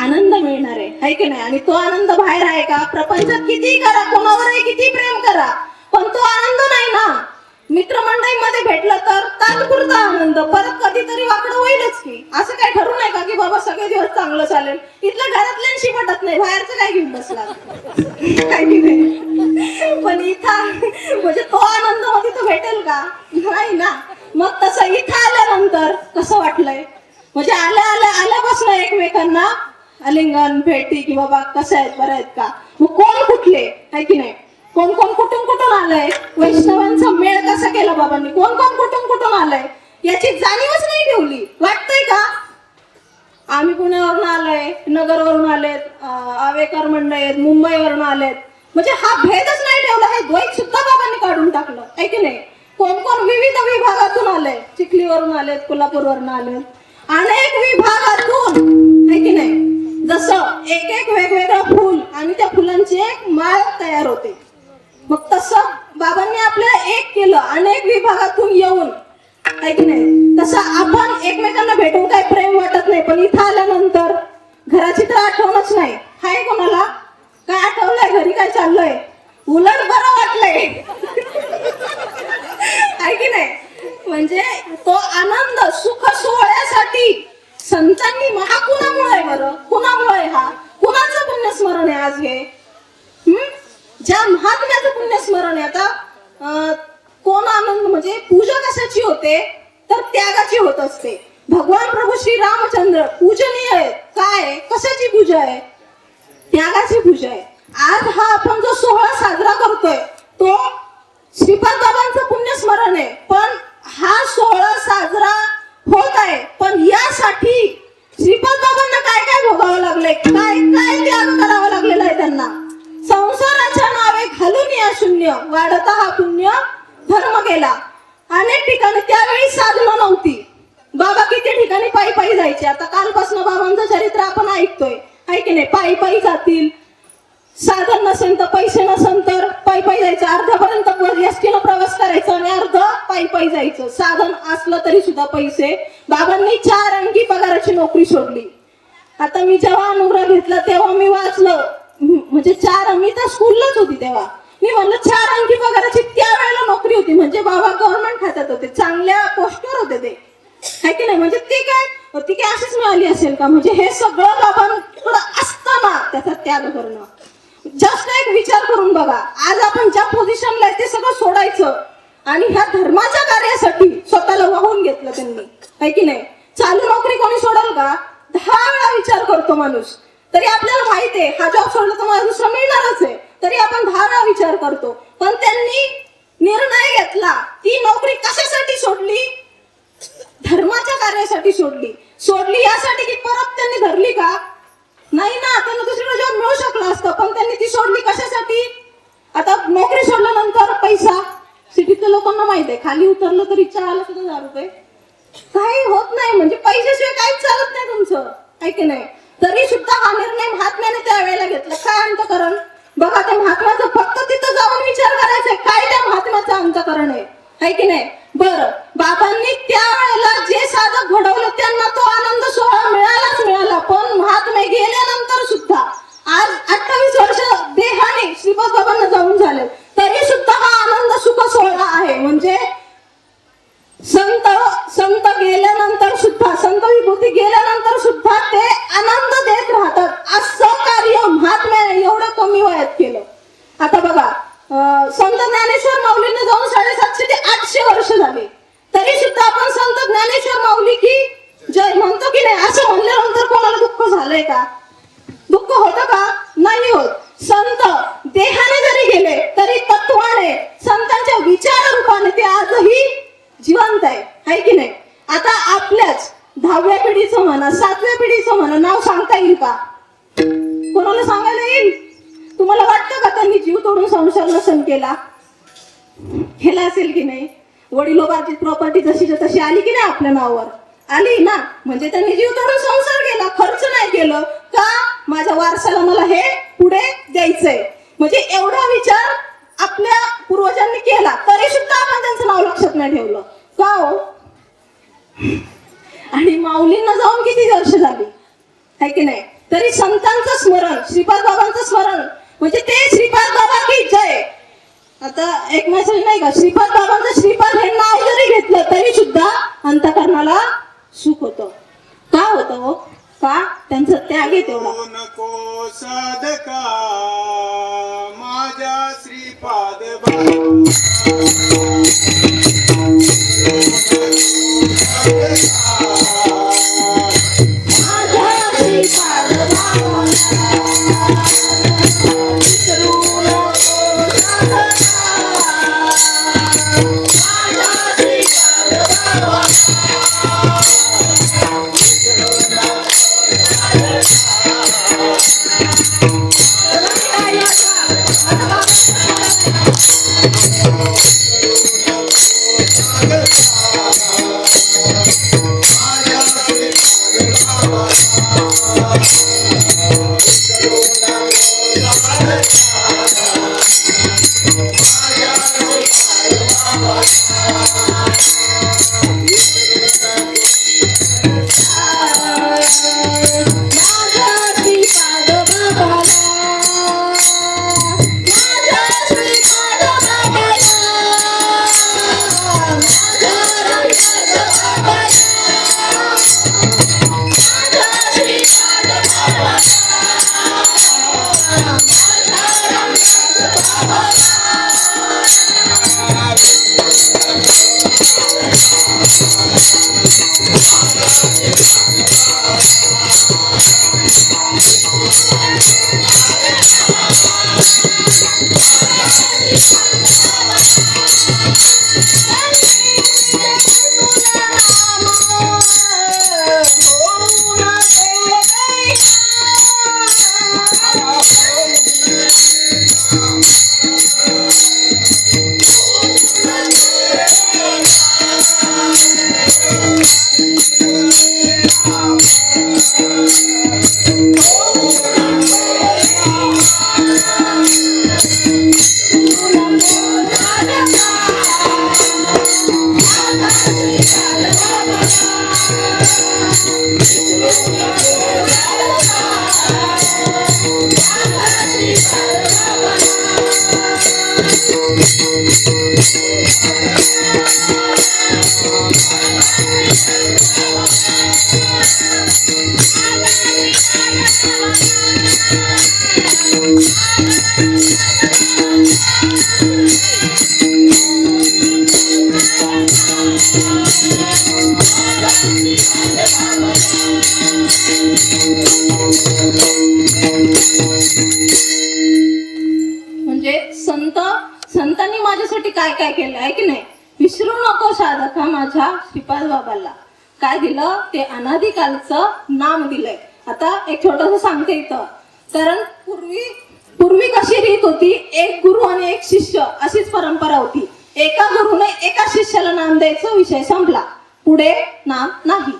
आनंद मिळणार आहे की नाही? आणि तो आनंद बाहेर आहे का? प्रपंचात किती करा, कोणावरही किती प्रेम करा, पण तो आनंद नाही ना. मित्रमंडळीमध्ये भेटलं तर तात्पुरता आनंद, परत कधीतरी वाकडं होईलच की. असं काय ठरू नाही का की बाबा सगळे दिवस चांगलं चालेल. इथल्या घरातल्यांशी पटत नाही, बाहेरचं काय घेऊन बसला, काय की नाही? पण इथं म्हणजे तो आनंद मध्ये तो भेटेल का? नाही ना. मग तसं इथं आल्यानंतर कसं वाटलंय? म्हणजे आल्यापासून एकमेकांना आलिंगन, भेटी की बाबा कसं आहेत, बरं आहेत का? मग कोण कुठले, आहे की नाही? कोण कोण कुठून आलंय? वैष्णवांचा मेळ कसा केला बाबांनी? कोण कोण कुठून आलंय याची जाणीवच नाही ठेवली. वाटतंय का आम्ही पुण्यावरून आलोय, नगरवरून आलेत, आवेकर मंडळी आहेत, मुंबईवरून आलेत, म्हणजे हा भेदच नाही ठेवला. हे द्वैत सुद्धा बाबांनी काढून टाकलं, आहे की नाही? कोण कोण विविध विभागातून आले, चिखलीवरून आलेत, कोल्हापूरवरून आलेत, अनेक विभागातून, आहे की नाही? जसं एक एक वेगवेगळं फुल आणि त्या फुलांची एक माळ तयार होते. मग तसं बाबांनी आपल्याला एक केलं, अनेक विभागातून येऊन, आहे की नाही? तसं आपण एकमेकांना भेटून काय प्रेम वाटत नाही, पण इथं आल्यानंतर घराची तर आठवणच नाही. हाय कोणाला काय आठवलंय? घरी काय चाललंय? उलट बरं वाटलंय, आहे की नाही? म्हणजे तो आनंद सुख सोहळ्यासाठी संतांनी कुणामुळे बरं, कुणामुळे? हा कुणाचं पुण्यस्मरण आहे आज हे? ज्या महात्म्याचं पुण्यस्मरण आहे. आता कोण आनंद म्हणजे पूजा कशाची होते? तर त्यागाची होत असते. भगवान प्रभू श्री रामचंद्र पूजनीय आहेत. काय, कशाची पूजा आहे? त्यागाची पूजा आहे. आज हा आपण जो सोहळा साजरा करतोय तो श्रीपाद बाबांचं पुण्यस्मरण आहे. पण हा सोहळा साजरा होत आहे, पण यासाठी श्रीपाद बाबांना काय काय भोगावं लागलंय, काय काय त्याग करावा लागलेला आहे त्यांना. संसाराच्या नावे घालून या शून्य वाढता हा पुण्य धर्म केला. अनेक ठिकाणी त्यावेळी साधनं नव्हती. बाबा किती ठिकाणी पायी पायी जायचे. आता कालपासून बाबांचं चरित्र आपण ऐकतोय, आहे की नाही? पायी पायी जातील, साधन नसेल तर, पैसे नसेल तर पायी पायी जायचं. अर्ध्यापर्यंत एसटीनं प्रवास करायचा आणि अर्ध पायी पायी जायचं. साधन असलं तरी सुद्धा पैसे. बाबांनी 4 अंकी पगाराची नोकरी सोडली. आता मी जेव्हा अनुग्रह घेतला तेव्हा मी वाचलं, म्हणजे 4 मी तर स्कूललाच होती तेव्हा. मी म्हणलं 4 अंकी पगाराची त्यावेळेला नोकरी होती. म्हणजे बाबा गव्हर्नमेंट खात्यात होते, चांगल्या पोस्टवर होते ते, है की नाही? म्हणजे ती काय अशीच मिळाली असेल का? म्हणजे हे सगळं बाबांकडं असताना त्याचा त्याग करणं. जस्ट एक विचार करून बघा, आज आपण ज्या पोझिशनला आहे ते सगळं सोडायचं आणि ह्या धर्माच्या कार्यासाठी स्वतःला वाहून घेतलं त्यांनी, है की नाही? चालू नोकरी कोणी सोडेल का? 10 वेळा विचार करतो माणूस. तरी आपल्याला माहिती आहे हा जॉब सोडला तर मला दुसरा मिळणारच आहे, तरी आपण 10 वेळा विचार करतो. पण त्यांनी निर्णय घेतला. ती नोकरी कशासाठी सोडली? धर्माच्या कार्यासाठी सोडली यासाठी की परत त्यांनी धरली का? नाही ना, त्यांना दुसरीकडे जॉब मिळू शकला असतं, पण त्यांनी ती सोडली कशासाठी? आता नोकरी सोडल्यानंतर पैसा, सिटीतल्या लोकांना माहित आहे, खाली उतरलं तरी चहाला सुद्धा 1000 रुपये, काही होत नाही. म्हणजे पैशाशिवाय काहीच चालत नाही तुमचं, आहे की नाही? तरी सुद्धा हा निर्णय महात्म्याने त्यावेळेला घेतला. काय अंतकरण? बघा, त्या महात्म्याचं फक्त तिथं जाऊन विचार करायचंय, काय त्या महात्म्याचं अंतकरण आहे की नाही? बरं, बाबांनी त्यावेळेला जे साधक घडवलं त्यांना तो आनंद सोहळा मिळाला, पण महात्मे गेल्यानंतर सुद्धा आज 28 वर्ष देहाने श्रीपाद बाबांना जाऊन झाले, तरी सुद्धा हा आनंद सुख सोहळा आहे. म्हणजे संत गेल्यानंतर सुद्धा, संत विभूती गेल्यानंतर सुद्धा ते आनंद देत राहतात. असं कार्य महात्म्याने एवढं कमी वयात केलं. आता बघा, संत ज्ञानेश्वर माऊलींना जाऊन 750 ते 800 वर्ष झाले, तरी सुद्धा आपण संत ज्ञानेश्वर माऊली की जय म्हणतो की नाही? असं म्हणल्यानंतर कोणाला दुःख झालंय का? दुःख होतं का? नाही होत. संत देहाने जरी गेले तरी तत्वाने, संतांच्या विचार रूपाने ते आजही जिवंत आहे की नाही? आता आपल्याच 10व्या पिढीचं म्हणा, 7व्या पिढीचं म्हणा, नाव सांगता येईल का? कोणाला सांगायला येईल? तुम्हाला वाटतं का त्यांनी जीव तोडून संसार नसन केला असेल की नाही? वडिलोबाची प्रॉपर्टी जशीच्या तशी आली की नाही आपल्या नावावर? आली ना. म्हणजे त्यांनी जीव तोडून संसार केला, खर्च नाही केलं का? माझ्या वारसाला मला हे पुढे द्यायचंय. म्हणजे एवढा विचार आपल्या पूर्वजांनी केला, तरी सुद्धा आपण त्यांचं नाव लक्षात नाही ठेवलं का हो? आणि माऊलींना जाऊन किती वर्ष झाली, है की नाही? तरी संतांचं स्मरण, श्रीपाद बाबांचं स्मरण, म्हणजे ते श्रीपाद बाबा की जय. आता एक मेसेज नाही का, श्रीपाद बाबांचं श्रीपाद हे नाव जरी घेतलं तरी सुद्धा अंतकरणाला सुख होतं. का होतं हो? का? त्यांचं त्याग आहे तेवढा. नको साधका माझ्या श्रीपाद म्हणजे संतांनी माझ्यासाठी काय काय माझ्या श्रीपाद बाबाला काय दिलं, ते अनादिकालचं नाम दिलंय. आता एक छोटंसं सांगते इथं, कारण पूर्वी कशी रीत होती, एक गुरु आणि एक शिष्य अशीच परंपरा होती. एका गुरुने एका शिष्याला नाम द्यायचा, विषय संपला, पुढे नाम नाही.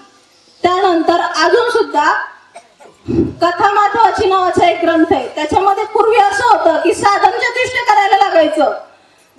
त्यानंतर अजून सुद्धा कथा महत्वाची नावाचा एक ग्रंथ आहे. त्याच्यामध्ये पूर्वी असं होतं की साधन चतुष्ट करायला लागायचं.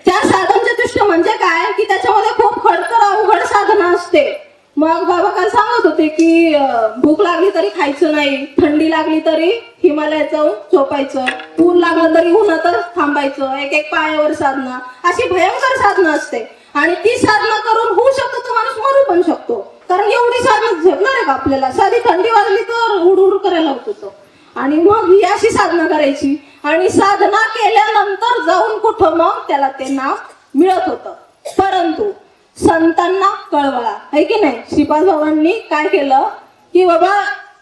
त्या साधन चतुष्ट म्हणजे काय की त्याच्यामध्ये खूप खडतर अवघड साधना असते. मग बाबा काल सांगत होते की भूक लागली तरी खायचं नाही, थंडी लागली तरी हिमालयात जाऊन झोपायचं, ऊन लागलं तरी उन्हातच थांबायचं, एक एक पायावर साधना, अशी भयंकर साधना असते. आणि ती साधना करून होऊ शकतो तो माणूस मरू पण शकतो, कारण एवढी साधना झेपणार आहे का आपल्याला. साधी थंडी वाजली तर उड करायला होत होतो. आणि मग ही अशी साधना करायची आणि साधना केल्यानंतर जाऊन कुठं मग त्याला ते नाव मिळत होतं. परंतु संतांना कळवळा आहे की नाही, श्रीपाद बाबांनी काय केलं की बाबा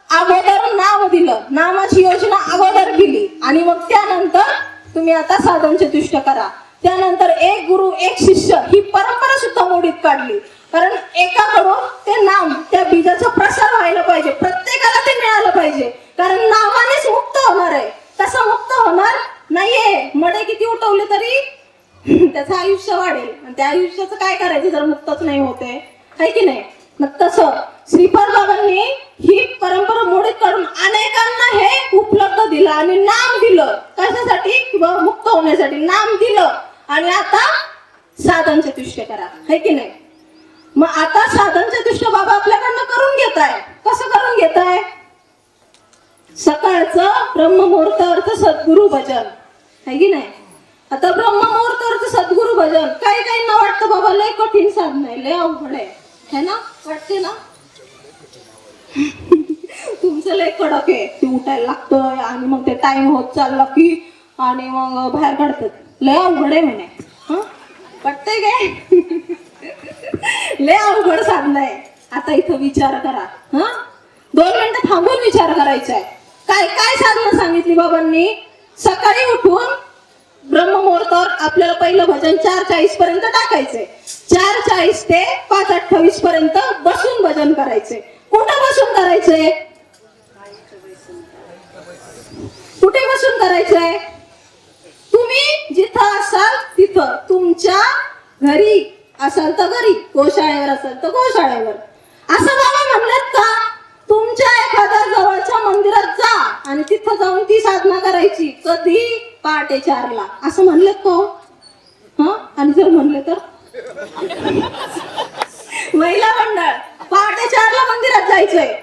अगोदर नाव दिलं, नामाची योजना अगोदर केली आणि मग त्यानंतर तुम्ही आता साधन चतुष्ट करा. त्यानंतर एक गुरु एक शिष्य ही परंपरा सुद्धा मोडीत काढली. कारण एकाकडून ते नाम, त्या बीजाचा प्रसार व्हायला पाहिजे, प्रत्येकाला ते मिळालं पाहिजे. कारण नावानेच मुक्त होणार आहे, तसं मुक्त होणार नाहीये. मडे किती उठवले तरी त्याचं आयुष्य वाढेल आणि त्या आयुष्याचं काय करायचं जर मुक्तच नाही होते, आहे की नाही. मग तसं श्रीपाद बाबांनी ही परंपरा मोडीत काढून अनेकांना हे उपलब्ध दिलं आणि नाम दिलं. कशासाठी, किंवा मुक्त होण्यासाठी नाम दिलं. आणि आता साधन चतुष्ट करा, है की नाही. मग आता साधन चतुष्ट बाबा आपल्याकडनं करून घेत आहे. कसं करून घेत आहे, सकाळचं ब्रह्ममुहूर्तावरचं सद्गुरु भजन, है की नाही. आता ब्रह्ममुहूर्तावरचं सद्गुरु भजन काही काहींना वाटतं बाबा लय कठीण साधन आहे, लय अवघड आहे ना, वाटते ना. तुमचं लय कडक आहे, ते उठायला लागतंय आणि मग ते टाइम होत चालला की आणि मग बाहेर काढतात, लय अवघड आहे म्हणे. वाटतंय काय, लय अवघड साधन आहे. आता इथं विचार करा, 2 मिनिटं थांबून विचार करायचा आहे. काय काय साधनं सांगितली बाबांनी. सकाळी उठून ब्रह्ममुहूर्तावर आपल्याला पहिलं भजन 4:40 पर्यंत टाकायचंय. 4:40 ते 5:28 पर्यंत बसून भजन करायचंय. कुठं बसून करायचंय, कुठे बसून करायचंय, तुम्ही जिथं असाल तिथं, तुमच्या घरी असाल तर घरी, गोशाळेवर असाल तर गोशाळेवर. असं बाबा म्हणतात का, तुमच्या एखाद्या जवळच्या मंदिरात जा आणि तिथं जाऊन ती साधना करायची. कधी, पहाटे 4ला असं म्हणलेत का. आणि जर म्हणले तर महिला मंडळ पहाटे 4ला मंदिरात जायचंय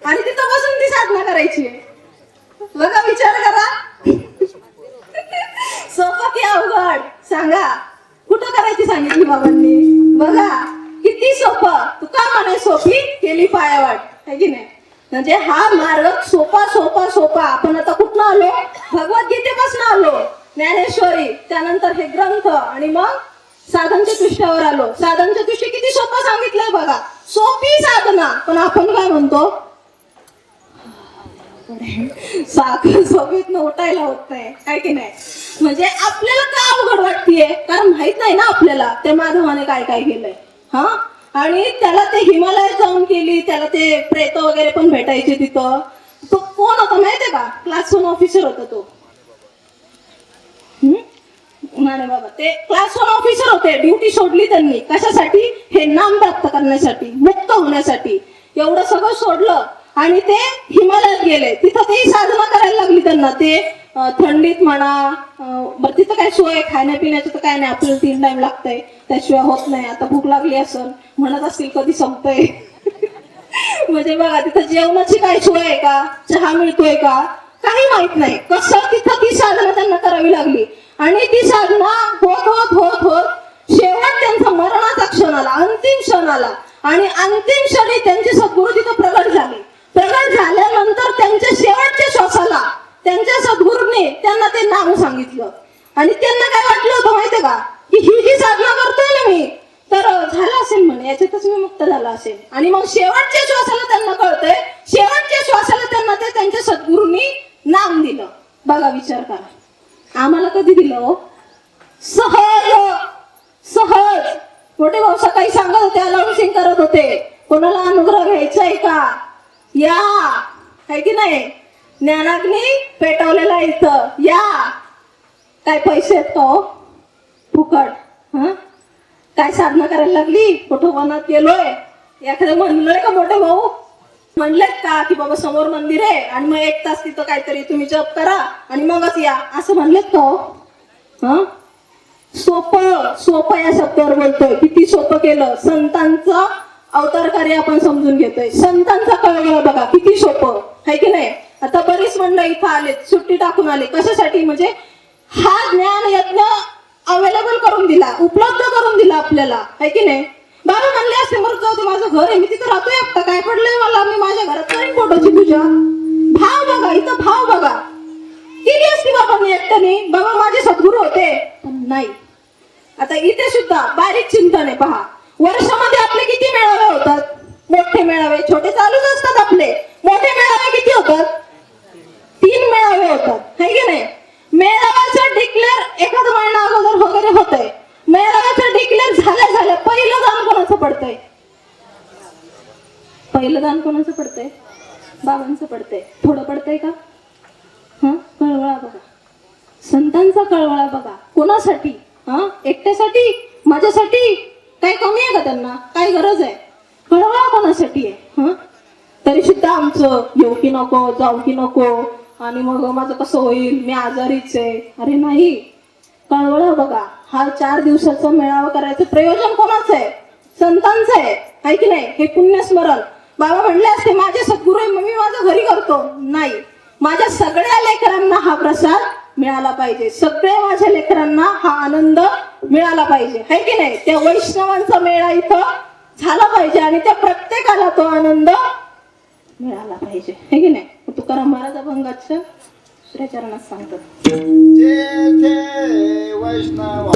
आणि तिथं बसून ती साधना करायची. बघा, विचार करा, सोपं की अवघड सांगा. कुठं करायची सांगितली बाबांनी, बघा किती सोपं. तू का म्हणे सोपी केली पायावाट, है की नाही. म्हणजे हा मार्ग सोपा सोपा सोपा. आपण आता कुठनं आलो, भगवद्गीतेपासून आलो, ज्ञानेश्वरी, त्यानंतर हे ग्रंथ आणि मग साधन चतुष्टावर आलो. साधन चतुष्ट किती सोपं सांगितलंय बघा, सोपी साधना. पण आपण काय म्हणतो, साखर सोबत उठायला होत नाही, आहे की नाही. म्हणजे आपल्याला का अवघड वाटतीये, कारण माहित नाही ना आपल्याला त्या माधवाने काय काय केलंय. आणि त्याला ते हिमालयात जाऊन केली, त्याला ते प्रेत वगैरे पण भेटायचे तिथं. तो कोण होता माहितीये का, क्लास 1 ऑफिसर होता तो. नाही बाबा, ते क्लास 1 ऑफिसर होते. ड्युटी सोडली त्यांनी कशासाठी, हे नाम प्राप्त करण्यासाठी, मुक्त होण्यासाठी. एवढं सगळं सोडलं आणि ते हिमालयात गेले. तिथं तेही साधना करायला लागली त्यांना. ते थंडीत म्हणा, बरं तिथं काय सोय खाण्यापिण्याचं तर काय नाही, आपल्याला 3 टाइम लागतंय, त्याशिवाय होत नाही. आता भूक लागली असेल, म्हणत असतील कधी संपतंय. म्हणजे बघा, तिथं जेवणाची काय सोय आहे का, चहा मिळतोय का, काही माहित नाही. कसं तिथं ती साधना त्यांना करावी लागली. आणि ती साधना होत होत होत होत शेवट त्यांचा मरणाचा क्षण आला, अंतिम क्षण आला. आणि अंतिम क्षणी त्यांचे सद्गुरू तिथं प्रगट झाले. प्रगट झाल्यानंतर त्यांच्या शेवटच्या श्वासाला त्यांच्या सद्गुरूने त्यांना ते नाम सांगितलं. आणि त्यांना काय वाटलं होतं माहितीये का, की ही जी साधना करतोय ना मी, तर झालं असेल म्हणे, याच्यातच मी मुक्त झाला असेल. आणि मग शेवटच्या श्वासाला त्यांना कळतंय, शेवटच्या श्वासाला त्यांना ते त्यांच्या सद्गुरूंनी नाम दिलं. बघा, विचार करा, आम्हाला कधी दिलं, सहज सहज मोठे भाऊ सकाळी सांगत होते, अनाउन्सिंग करत होते, कोणाला अनुग्रह घ्यायचा आहे का, या, आहे की नाही, ज्ञानाग्नी पेटवलेला इथं या. काय पैसे आहेत का हो फुकट? काय साधना करायला लागली, कुठं वनात गेलोय, एखादं म्हणलंय का मोठे भाऊ, म्हणलेत का की बाबा समोर मंदिर आहे आणि मग 1 तास तिथं काहीतरी तुम्ही जप करा आणि मगच या, असं म्हणलेत का हो? सोपं सोपं या शब्दावर बोलतोय, किती सोपं केलं. संतांचा अवतार कार्य आपण समजून घेतोय, संतांचा कळवळा बघा किती सोपं आहे की नाही. आता बरीच मंडळी इथं आले, सुट्टी टाकून आले, कशासाठी, म्हणजे हा ज्ञान यज्ञ अवेलेबल करून दिला, उपलब्ध करून दिला आपल्याला, आहे की नाही. बाबा म्हणले असते मग जाऊ दे, माझं घर आहे, मी तिथं राहतोय एकटा, काय पडलंय मला, मी माझ्या घरात करीन फोटोची पूजा. भाव बघा इथं, भाव बघा. केली असती बाबांनी एकट्याने, बाबा माझे सद्गुरू होते, पण नाही. आता इथे सुद्धा बारीक चिंतन आहे पहा. वर्षामध्ये आपले किती मेळावे होतात, मोठे मेळावे, छोटे चालूच असतात आपले. मोठे मेळावे किती होतात, 3 मेळावे होतात, है की नाही. मेळाव्याचं डिक्लेअर एखाद महिना अगोदर वगैरे होतंय. मेळाव्याचं डिक्लेअर झाल्या पहिलं दान कोणाचं पडतंय, पहिलं दान कोणाचं पडतंय, बाबांचं पडतंय. थोडं पडतंय का? कळवळा बघा, संतांचा कळवळा बघा. कोणासाठी? एकट्यासाठी, माझ्यासाठी, काही कमी आहे का त्यांना, काय गरज आहे? कळवळा कोणासाठी आहे? तरी सुद्धा आमचं येऊ की नको, जाऊ की नको, आणि मग माझं कसं होईल, मी आजारीच आहे. अरे नाही, कळवळा बघा. हा 4 दिवसाचा मेळावा करायचं प्रयोजन कोणाचं आहे? संतांचं आहे की नाही. हे पुण्यस्मरण. बाबा म्हणले असते माझे सद्गुरू आहे मग मी माझं घरी करतो, नाही, माझ्या सगळ्या लेकरांना हा प्रसाद मिळाला पाहिजे, सगळ्या माझ्या लेकरांना हा आनंद मिळाला पाहिजे, है की नाही. त्या वैष्णवांचा मेळा इथं झाला पाहिजे आणि त्या प्रत्येकाला तो आनंद मिळाला पाहिजे, है की नाही. तुकाराम महाराज अभंगाच्या दुसऱ्या चरणात सांगतात, जेथे वैष्णवा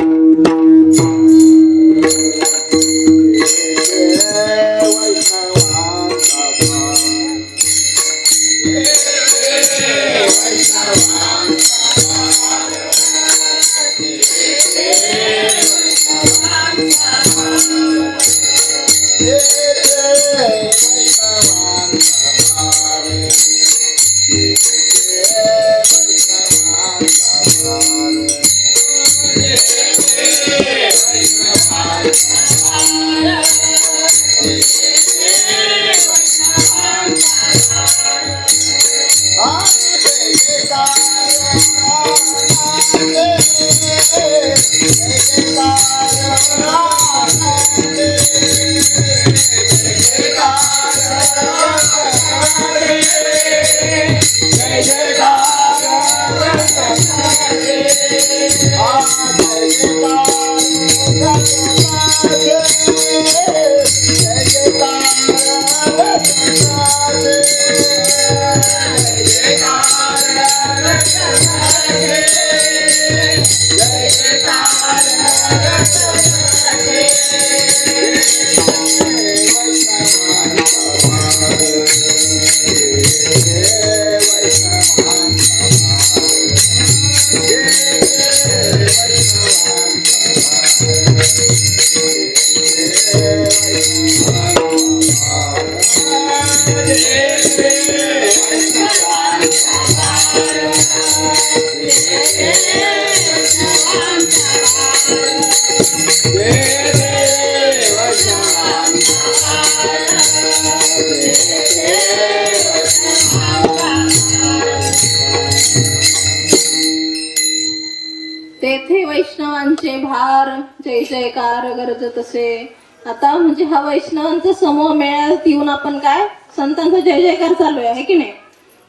तेथे वैष्णवांचे भार जय जयकार गरजत असे. आता म्हणजे हा वैष्णवांचा समूह मेळ्यात येऊन आपण काय संतांचा जय जयकार चालू आहे की नाही.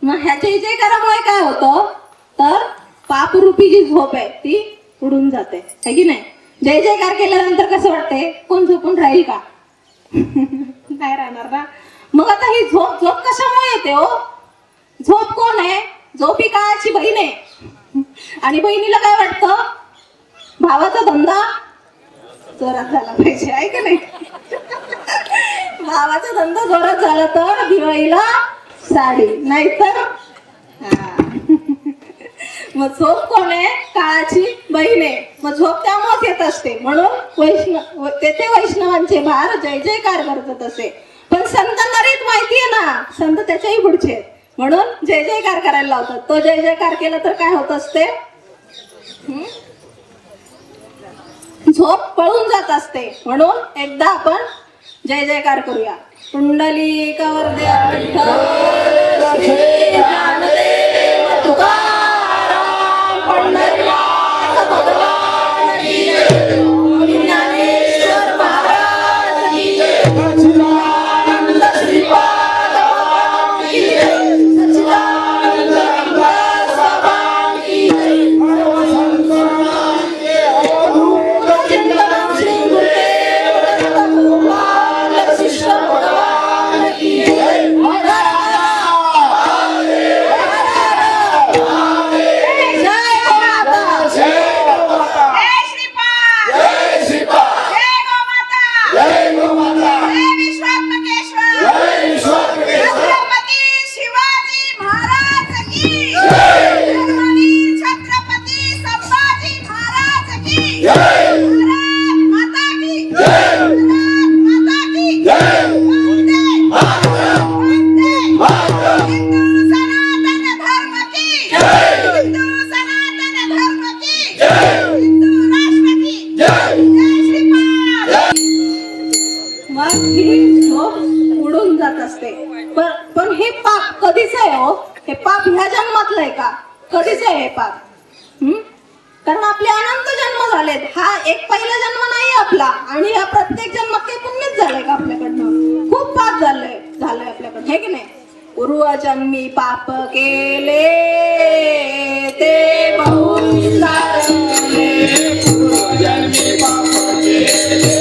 मग ह्या जय जयकारामुळे काय होतं तर पापरूपी जी झोप आहे ती उडून जाते है की नाही. जय जयकार केल्यानंतर कसं वाटते, कोण झोपून राहील का? नाही राहणार ना. मग आता ही झोप कशामुळे येते हो? झोप कोण आहे? झोप ही काळाची बहीण आहे. आणि बहिणीला काय वाटतं, भावाचा धंदा जोरात झाला पाहिजे आहे की नाही. भावाचा धंदा जोरात झाला तर दिवाळीला साडी, नाहीतर मग झोप कोण आहे? काळाची बहीण आहे. मग झोप त्यामुळेच येत असते. म्हणून तेथे वैष्णवांचे भार जय जयकार करत असे. पण संतांना रीत माहितीये ना, संत त्याच्याही पुढचे आहेत. म्हणून जय जयकार करायला लावतात. तो जय जयकार केला तर काय होत असते? झोप पळून जात असते. म्हणून एकदा आपण जय जयकार करूया. कुंडली कवरदे विठ्ठल श्री ज्ञानदेव तुकाराम पंढरीनाथ भगवान की जय. ज्ञानेश्वर महाराज की जय. सच्चिदानंद श्रीपाद भगवान की जय. सच्चिदानंद रामदास बाबा की जय. चिंतन श्री गुरुदेव दत्त गोपाल शिष्य भगवान की जय. मग ही झोप उडून जात असते. पण हे पाप कधीच आहे हो? हे पाप ह्या जन्मातलं आहे का? कधीच आहे हे पाप? कारण आपले अनंत जन्म झालेत. हा एक पहिला जन्म नाही आपला. आणि या प्रत्येक जन्मात काही पुण्यच झालंय का आपल्याकडनं? खूप पाप झालंय आपल्याकडनं, हे की नाही? पूर्वजन्मी पाप केले ते बहुसारले. पूर्वजन्मी पाप केले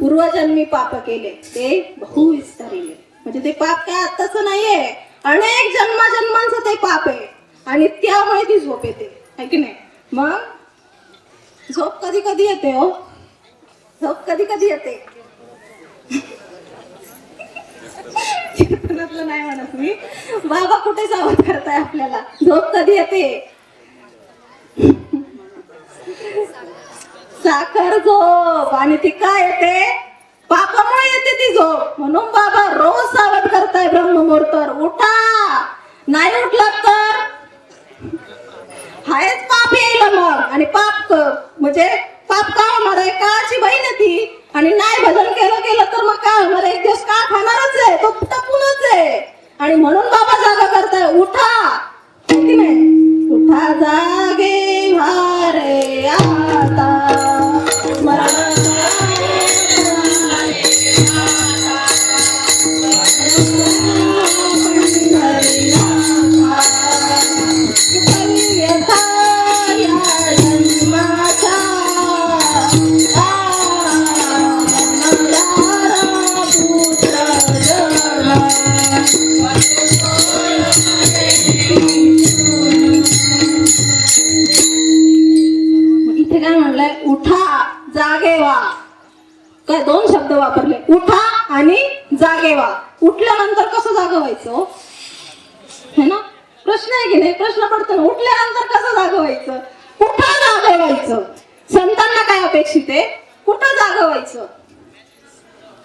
पूर्वजन्मी पाप केले ते बहुविस्तारिले. म्हणजे ते पाप काय आत्ताच नाहीये, अनेक जन्मांचं ते पाप आहे. आणि त्यामुळे ती झोप येते, है की नाही? मग झोप कधी कधी येते हो? झोप कधी कधी येते? कीर्तनातलं नाही म्हणत मी. बाबा कुठे सावध करताय आपल्याला? झोप कधी येते? साखर झोप. आणि ती काय येते? पापामुळे येते ती झोप. म्हणून बाबा रोज सावध करताय ब्रह्ममुहूर्तावर, उठा. नाही उठलात तर हायच पाप येईल मग. आणि पाप म्हणजे पाप का होणार आहे? काळाची बहीण ती. आणि नाही भजन केलं तर मग काय होणार? एक दिवस का खाणारच आहे, तो टपूनच आहे. आणि म्हणून बाबा जागा करताय, उठा. की नाही? उठा जागे वारे आता काय दोन शब्द वापरले, उठा आणि जागे व्हा. उठल्यानंतर कसं जागं व्हायचं है ना? प्रश्न आहे की नाही? प्रश्न पडतो ना. उठल्यानंतर कसं जागं व्हायचं? कुठं जागं व्हायचं? संतांना काय अपेक्षित आहे? कुठं जागं व्हायचं?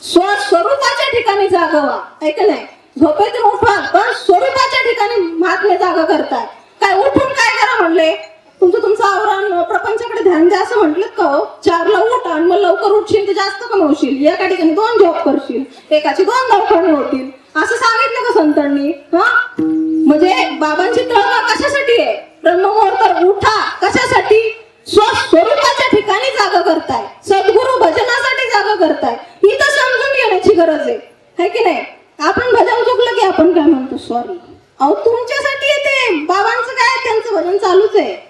स्वरूपाच्या ठिकाणी जागं व्हा, है की नाही? झोपेतून उठवा पण स्वरूपाच्या ठिकाणी महात्म्य जागा करताय. काय उठून काय करा म्हणले? तुमचं आवरण प्रपंचाकडे ध्यान द्या असं म्हटलं का हो? 4ला उठ आणि मग लवकर उठशील तर जास्त कमवशील, एका ठिकाणी 2 जॉब करशील, एकाची 2 दवाखाने होतील असं सांगितलं का संतांनी? म्हणजे बाबांची तळमळ कशासाठी आहे? ब्रह्ममुहूर्त उठा कशासाठी? स्वस्वरूपाच्या ठिकाणी जागा करताय, सद्गुरु भजनासाठी जागा करताय, ही तर समजून घेण्याची गरज आहे की नाही? आपण भजन चुकलं की आपण काय म्हणतो सॉरी. अहो तुमच्यासाठी येते, बाबांचं काय, त्यांचं भजन चालूच आहे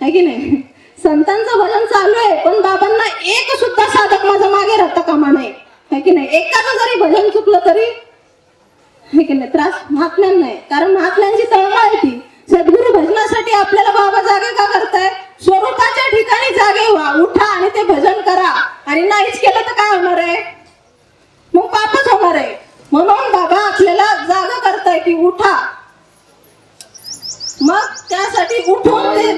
की नाही? संतांचं भजन चालू आहे पण बाबांना एक सुद्धा साधक माझा मागे राहता कामा नये, है की नाही? एकाचं जरी भजन चुकलं तरी है की नाही त्रास महात्म्यांना नाही, कारण महात्म्यांची तळमळ आहे ती. सद्गुरु भजनासाठी आपल्याला बाबा जागे का करताय? स्वरूपाच्या ठिकाणी जागे व्हा, उठा आणि ते भजन करा. आणि नाहीच केलं तर काय होणार आहे? मग पापच होणार आहे. म्हणून बाबा आपल्याला जागा करताय की उठा. मग त्यासाठी उठून ते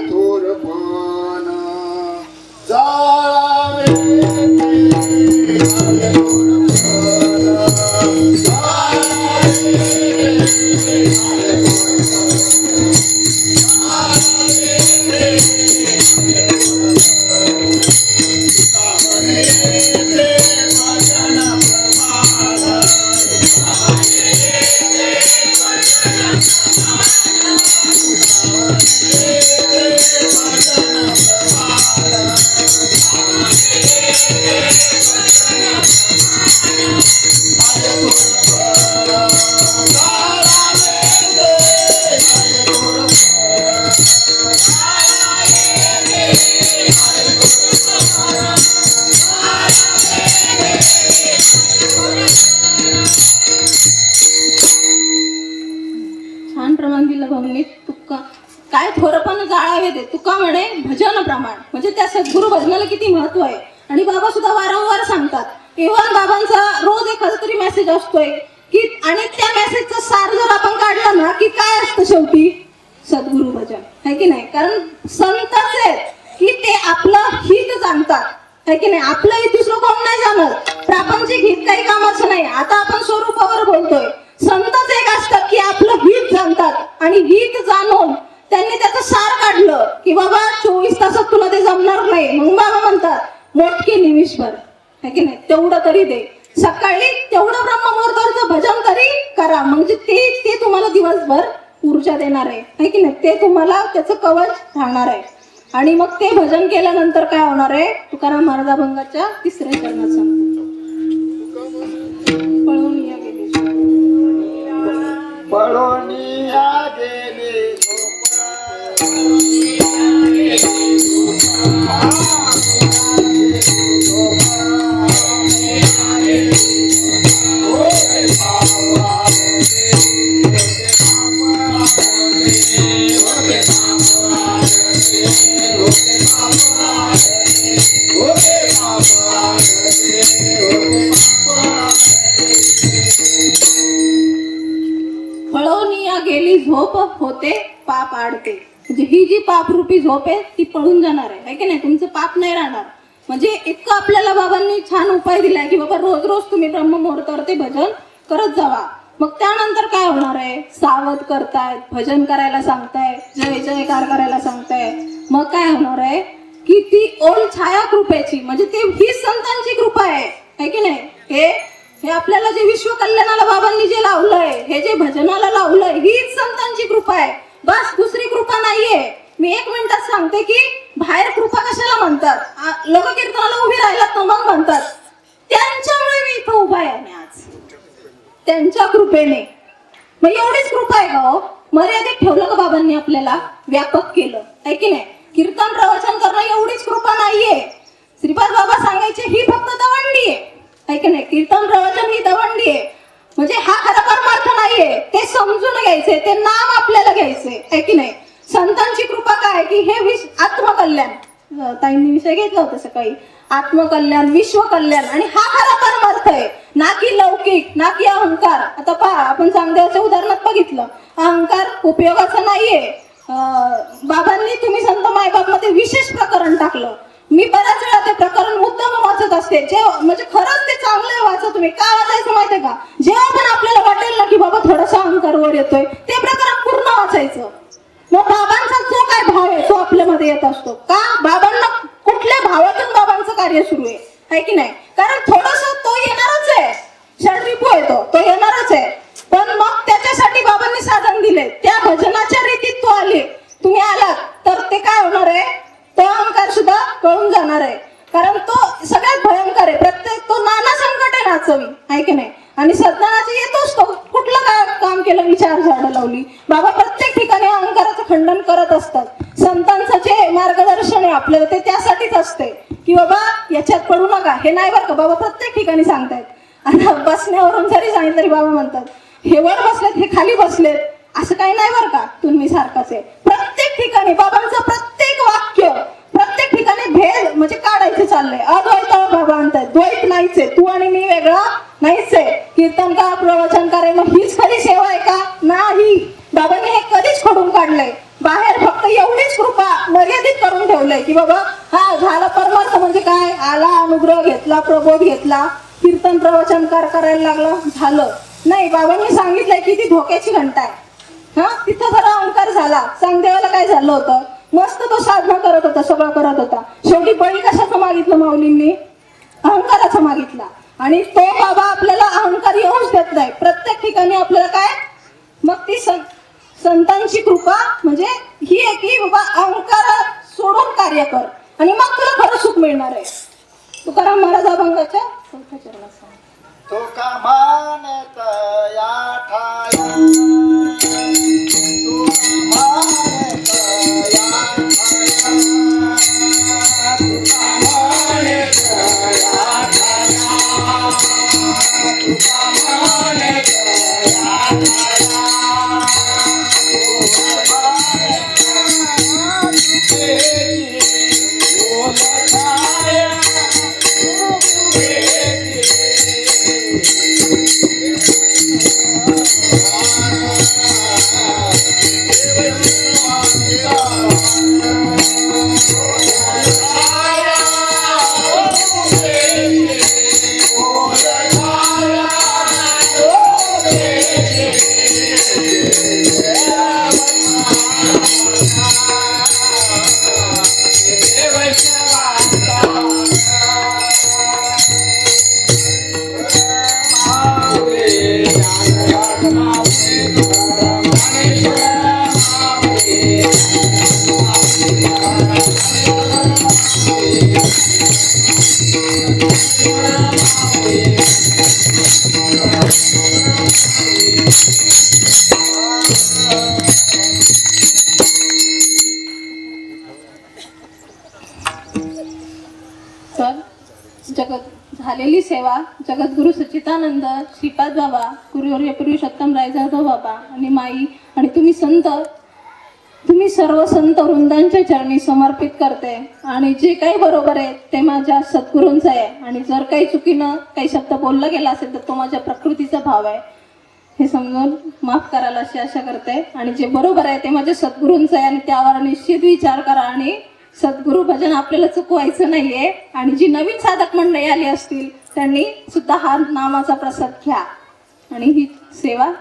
छान प्रमाण दिलं भाऊनी. तुका काय थोरपण जाळावे दे, तुका म्हणे भजन प्रमाण. म्हणजे त्या सद्गुरु भजनाला किती महत्व आहे. आणि बाबा सुद्धा वारंवार सांगतात, इव्हन बाबांचा रोज एखादा तरी मेसेज असतोय की, आणि त्या मेसेजचा सार जर आपण काढला ना की काय असतं शेवटी? सद्गुरु भजन, है की नाही? कारण संतच आहेत की ते आपलं हित जाणतात, है की नाही? आपलं हित दुसरं कोण नाही जाणत. प्रापंचिक हित काही कामाचं नाही. आता आपण स्वरूपावर बोलतोय. संतच एक असतात की आपलं हित जाणतात आणि हित जाणून त्यांनी त्याचं सार काढलं की बाबा 24 तासात तुला ते जमणार नाही. मग बाबा म्हणतात मोठकी निमिषभर, है की नाही? तेवढं तरी दे. सकाळी तेवढं ब्रह्ममुहूर्तावरचं भजन तरी करा. म्हणजे ते तुम्हाला दिवसभर ऊर्जा देणार आहे की नाही? ते तुम्हाला त्याचं कवच राहणार आहे. आणि मग ते भजन केल्यानंतर काय होणार आहे? तुकाराम महाराज अभंगाच्या 3ऱ्या चरणात सांगतो, पळून या गेले, पळून या गेले पळवून गेली झोप होते पाप आडते. म्हणजे ही जी पाप रूपी झोप आहे ती पळून जाणार आहे की नाही? तुमचं पाप नाही राहणार. म्हणजे इतकं आपल्याला बाबांनी छान उपाय दिलाय की बाबा रोज रोज तुम्ही ब्रह्ममुहूर्तावर ते भजन करत जावा. मग त्यानंतर काय होणार आहे? सावध करतायत, भजन करायला सांगताय, जय जयकार करायला सांगताय. मग काय होणार आहे की ती ओल छाया कृपेची, म्हणजे ते ही संतांची कृपा आहे की नाही? हे आपल्याला जे विश्व कल्याणाला बाबांनी जे लावलंय, हे जे भजनाला लावलंय, हीच संतांची कृपा आहे. बस दुसरी कृपा नाहीये. मी 1 मिनिटात सांगते की बाहेर कृपा कशाला म्हणतात? लोककीर्तनाला उभी राहिलात तर मग म्हणतात. त्यांच्यामुळे मी इथं उभा आहे आज, त्यांच्या कृपेने. मग एवढीच कृपा आहे का हो? मर्यादित ठेवलं का बाबांनी आपल्याला? व्यापक केलं आहे की नाही? कीर्तन प्रवचन करणं एवढीच कृपा नाहीये. श्रीपाद बाबा सांगायचे ही फक्त दवंडी आहे की नाही? कीर्तन प्रवचन ही दवंडी आहे. म्हणजे हा खरा परमार्थ नाहीये. ते समजून घ्यायचे, ते नाम आपल्याला घ्यायचे आहे की नाही? संतांची कृपा काय की हे आत्मकल्याण, ताईंनी विषय घेतला होता सकाळी, आत्मकल्याण, विश्व कल्याण. आणि हा खरा परमार्थ आहे, ना की लौकिक, ना की अहंकार. आता पहा, आपण चांगदेवाच्या उदाहरणात बघितलं, अहंकार उपयोगाचा नाहीये. बाबांनी तुम्ही संत मायबाप मध्ये विशेष प्रकरण टाकलं. मी बऱ्याच वेळा ते प्रकरण मुद्दाम वाचत असते, जे म्हणजे खरंच ते चांगलं वाचा. तुम्ही का वाचायचं माहितीये का? जेव्हा पण आपल्याला वाटेल ना की बाबा थोडासा अहंकार वर येतोय, ते प्रकरण पूर्ण वाचायचं. मग बाबांचा जो काय भाव आहे तो आपल्यामध्ये येत असतो. का? बाबांना कुठल्या भावातून बाबांचं कार्य सुरू आहे की नाही? कारण थोडस तो येणारच आहे, षडरिपू येतो, तो येणारच आहे. पण मग त्याच्यासाठी बाबांनी साधन दिले. त्या भजनाच्या रीतीत तो आले, तुम्ही आलात तर ते काय होणार आहे? तो अहंकार सुद्धा कळून जाणार आहे. कारण तो सगळ्यात भयंकर आहे. प्रत्येक तो नाना संकटे नाचवी, आहे की नाही? आणि सज्ञानाचे येतोच तो. कुठलं काम केलं, विचार झाडं लावली. बाबा प्रत्येक ठिकाणी अहंकाराचं खंडन करत असतात. संतांचं जे मार्गदर्शन आहे आपल्याला ते त्यासाठीच असते की बाबा याच्यात पडू नका. हे नाही बरं का, बाबा प्रत्येक ठिकाणी सांगतायत. आता बसण्यावरून जरी सांगितलं तरी बाबा म्हणतात हे वर बसलेत, हे खाली बसलेत, असं काही नाही बरं का, तुम्ही सारखाच आहे. प्रत्येक ठिकाणी बाबांचं प्रत्येक वाक्य प्रत्येक ठिकाणी भेद म्हणजे काढायचं चाललंय. अद्वैत बाबा म्हणतात, द्वैत नाहीच आहे, तू आणि मी वेगळा नाहीच आहे. कीर्तनकार, प्रवचनकार आहे, मग हीच खरी सेवा आहे का? नाही. बाबांनी हे कधीच खोडून काढलंय. बाहेर फक्त एवढीच कृपा मर्यादित करून ठेवलंय की बाबा हा झाला परमार्थ म्हणजे काय, आला, अनुग्रह घेतला, प्रबोध घेतला, कीर्तन प्रवचनकार करायला लागला, झालं नाही. बाबांनी सांगितलंय की ती धोक्याची घंटा आहे. हा, तिथं जरा अहंकार झाला. चांगदेवाला काय झालं होतं, मस्त तो साधना करत होता, सगळं करत होता. शेवटी बळी कशाचं मागितलं माऊलींनी? अहंकाराचा मागितला. आणि तो बाबा आपल्याला अहंकार येऊच देत नाही. प्रत्येक ठिकाणी आपल्याला काय, मग ती संतांची कृपा म्हणजे ही आहे की बाबा अहंकार सोडून कार्य कर आणि मग तुला खरं सुख मिळणार आहे. तुकाराम महाराज अभंगाच्या 4थ्या चरणात सांग. तो का मानत या ठाया, तो का मानत या ठाया, तो का मानत या ठाया, तो का मानत या ठाया, तो का मानत तेरी बोल ठाया, तर जगत झालेली सेवा जगद्गुरु सच्चिदानंद श्रीपाद बाबा, गुरुवर्य पुरुषोत्तम रायजाधव बाबा आणि माई आणि तुम्ही सर्व संत वृंदांच्या चरणी समर्पित करते. आणि जे काही बरोबर आहे ते माझ्या सद्गुरूंचं आहे. आणि जर काही चुकीनं काही शब्द बोलला गेला असेल तर तो माझ्या प्रकृतीचा भाव आहे, हे समजून माफ करायला अशी आशा करते. आणि जे बरोबर आहे ते माझ्या सद्गुरूंचं आहे आणि त्यावर निश्चित विचार करा. आणि सद्गुरु भजन आपल्याला चुकवायचं नाहीये. आणि जी नवीन साधक मंडळी आली असतील त्यांनी सुद्धा हा नामाचा प्रसाद घ्या. आणि ही सेवा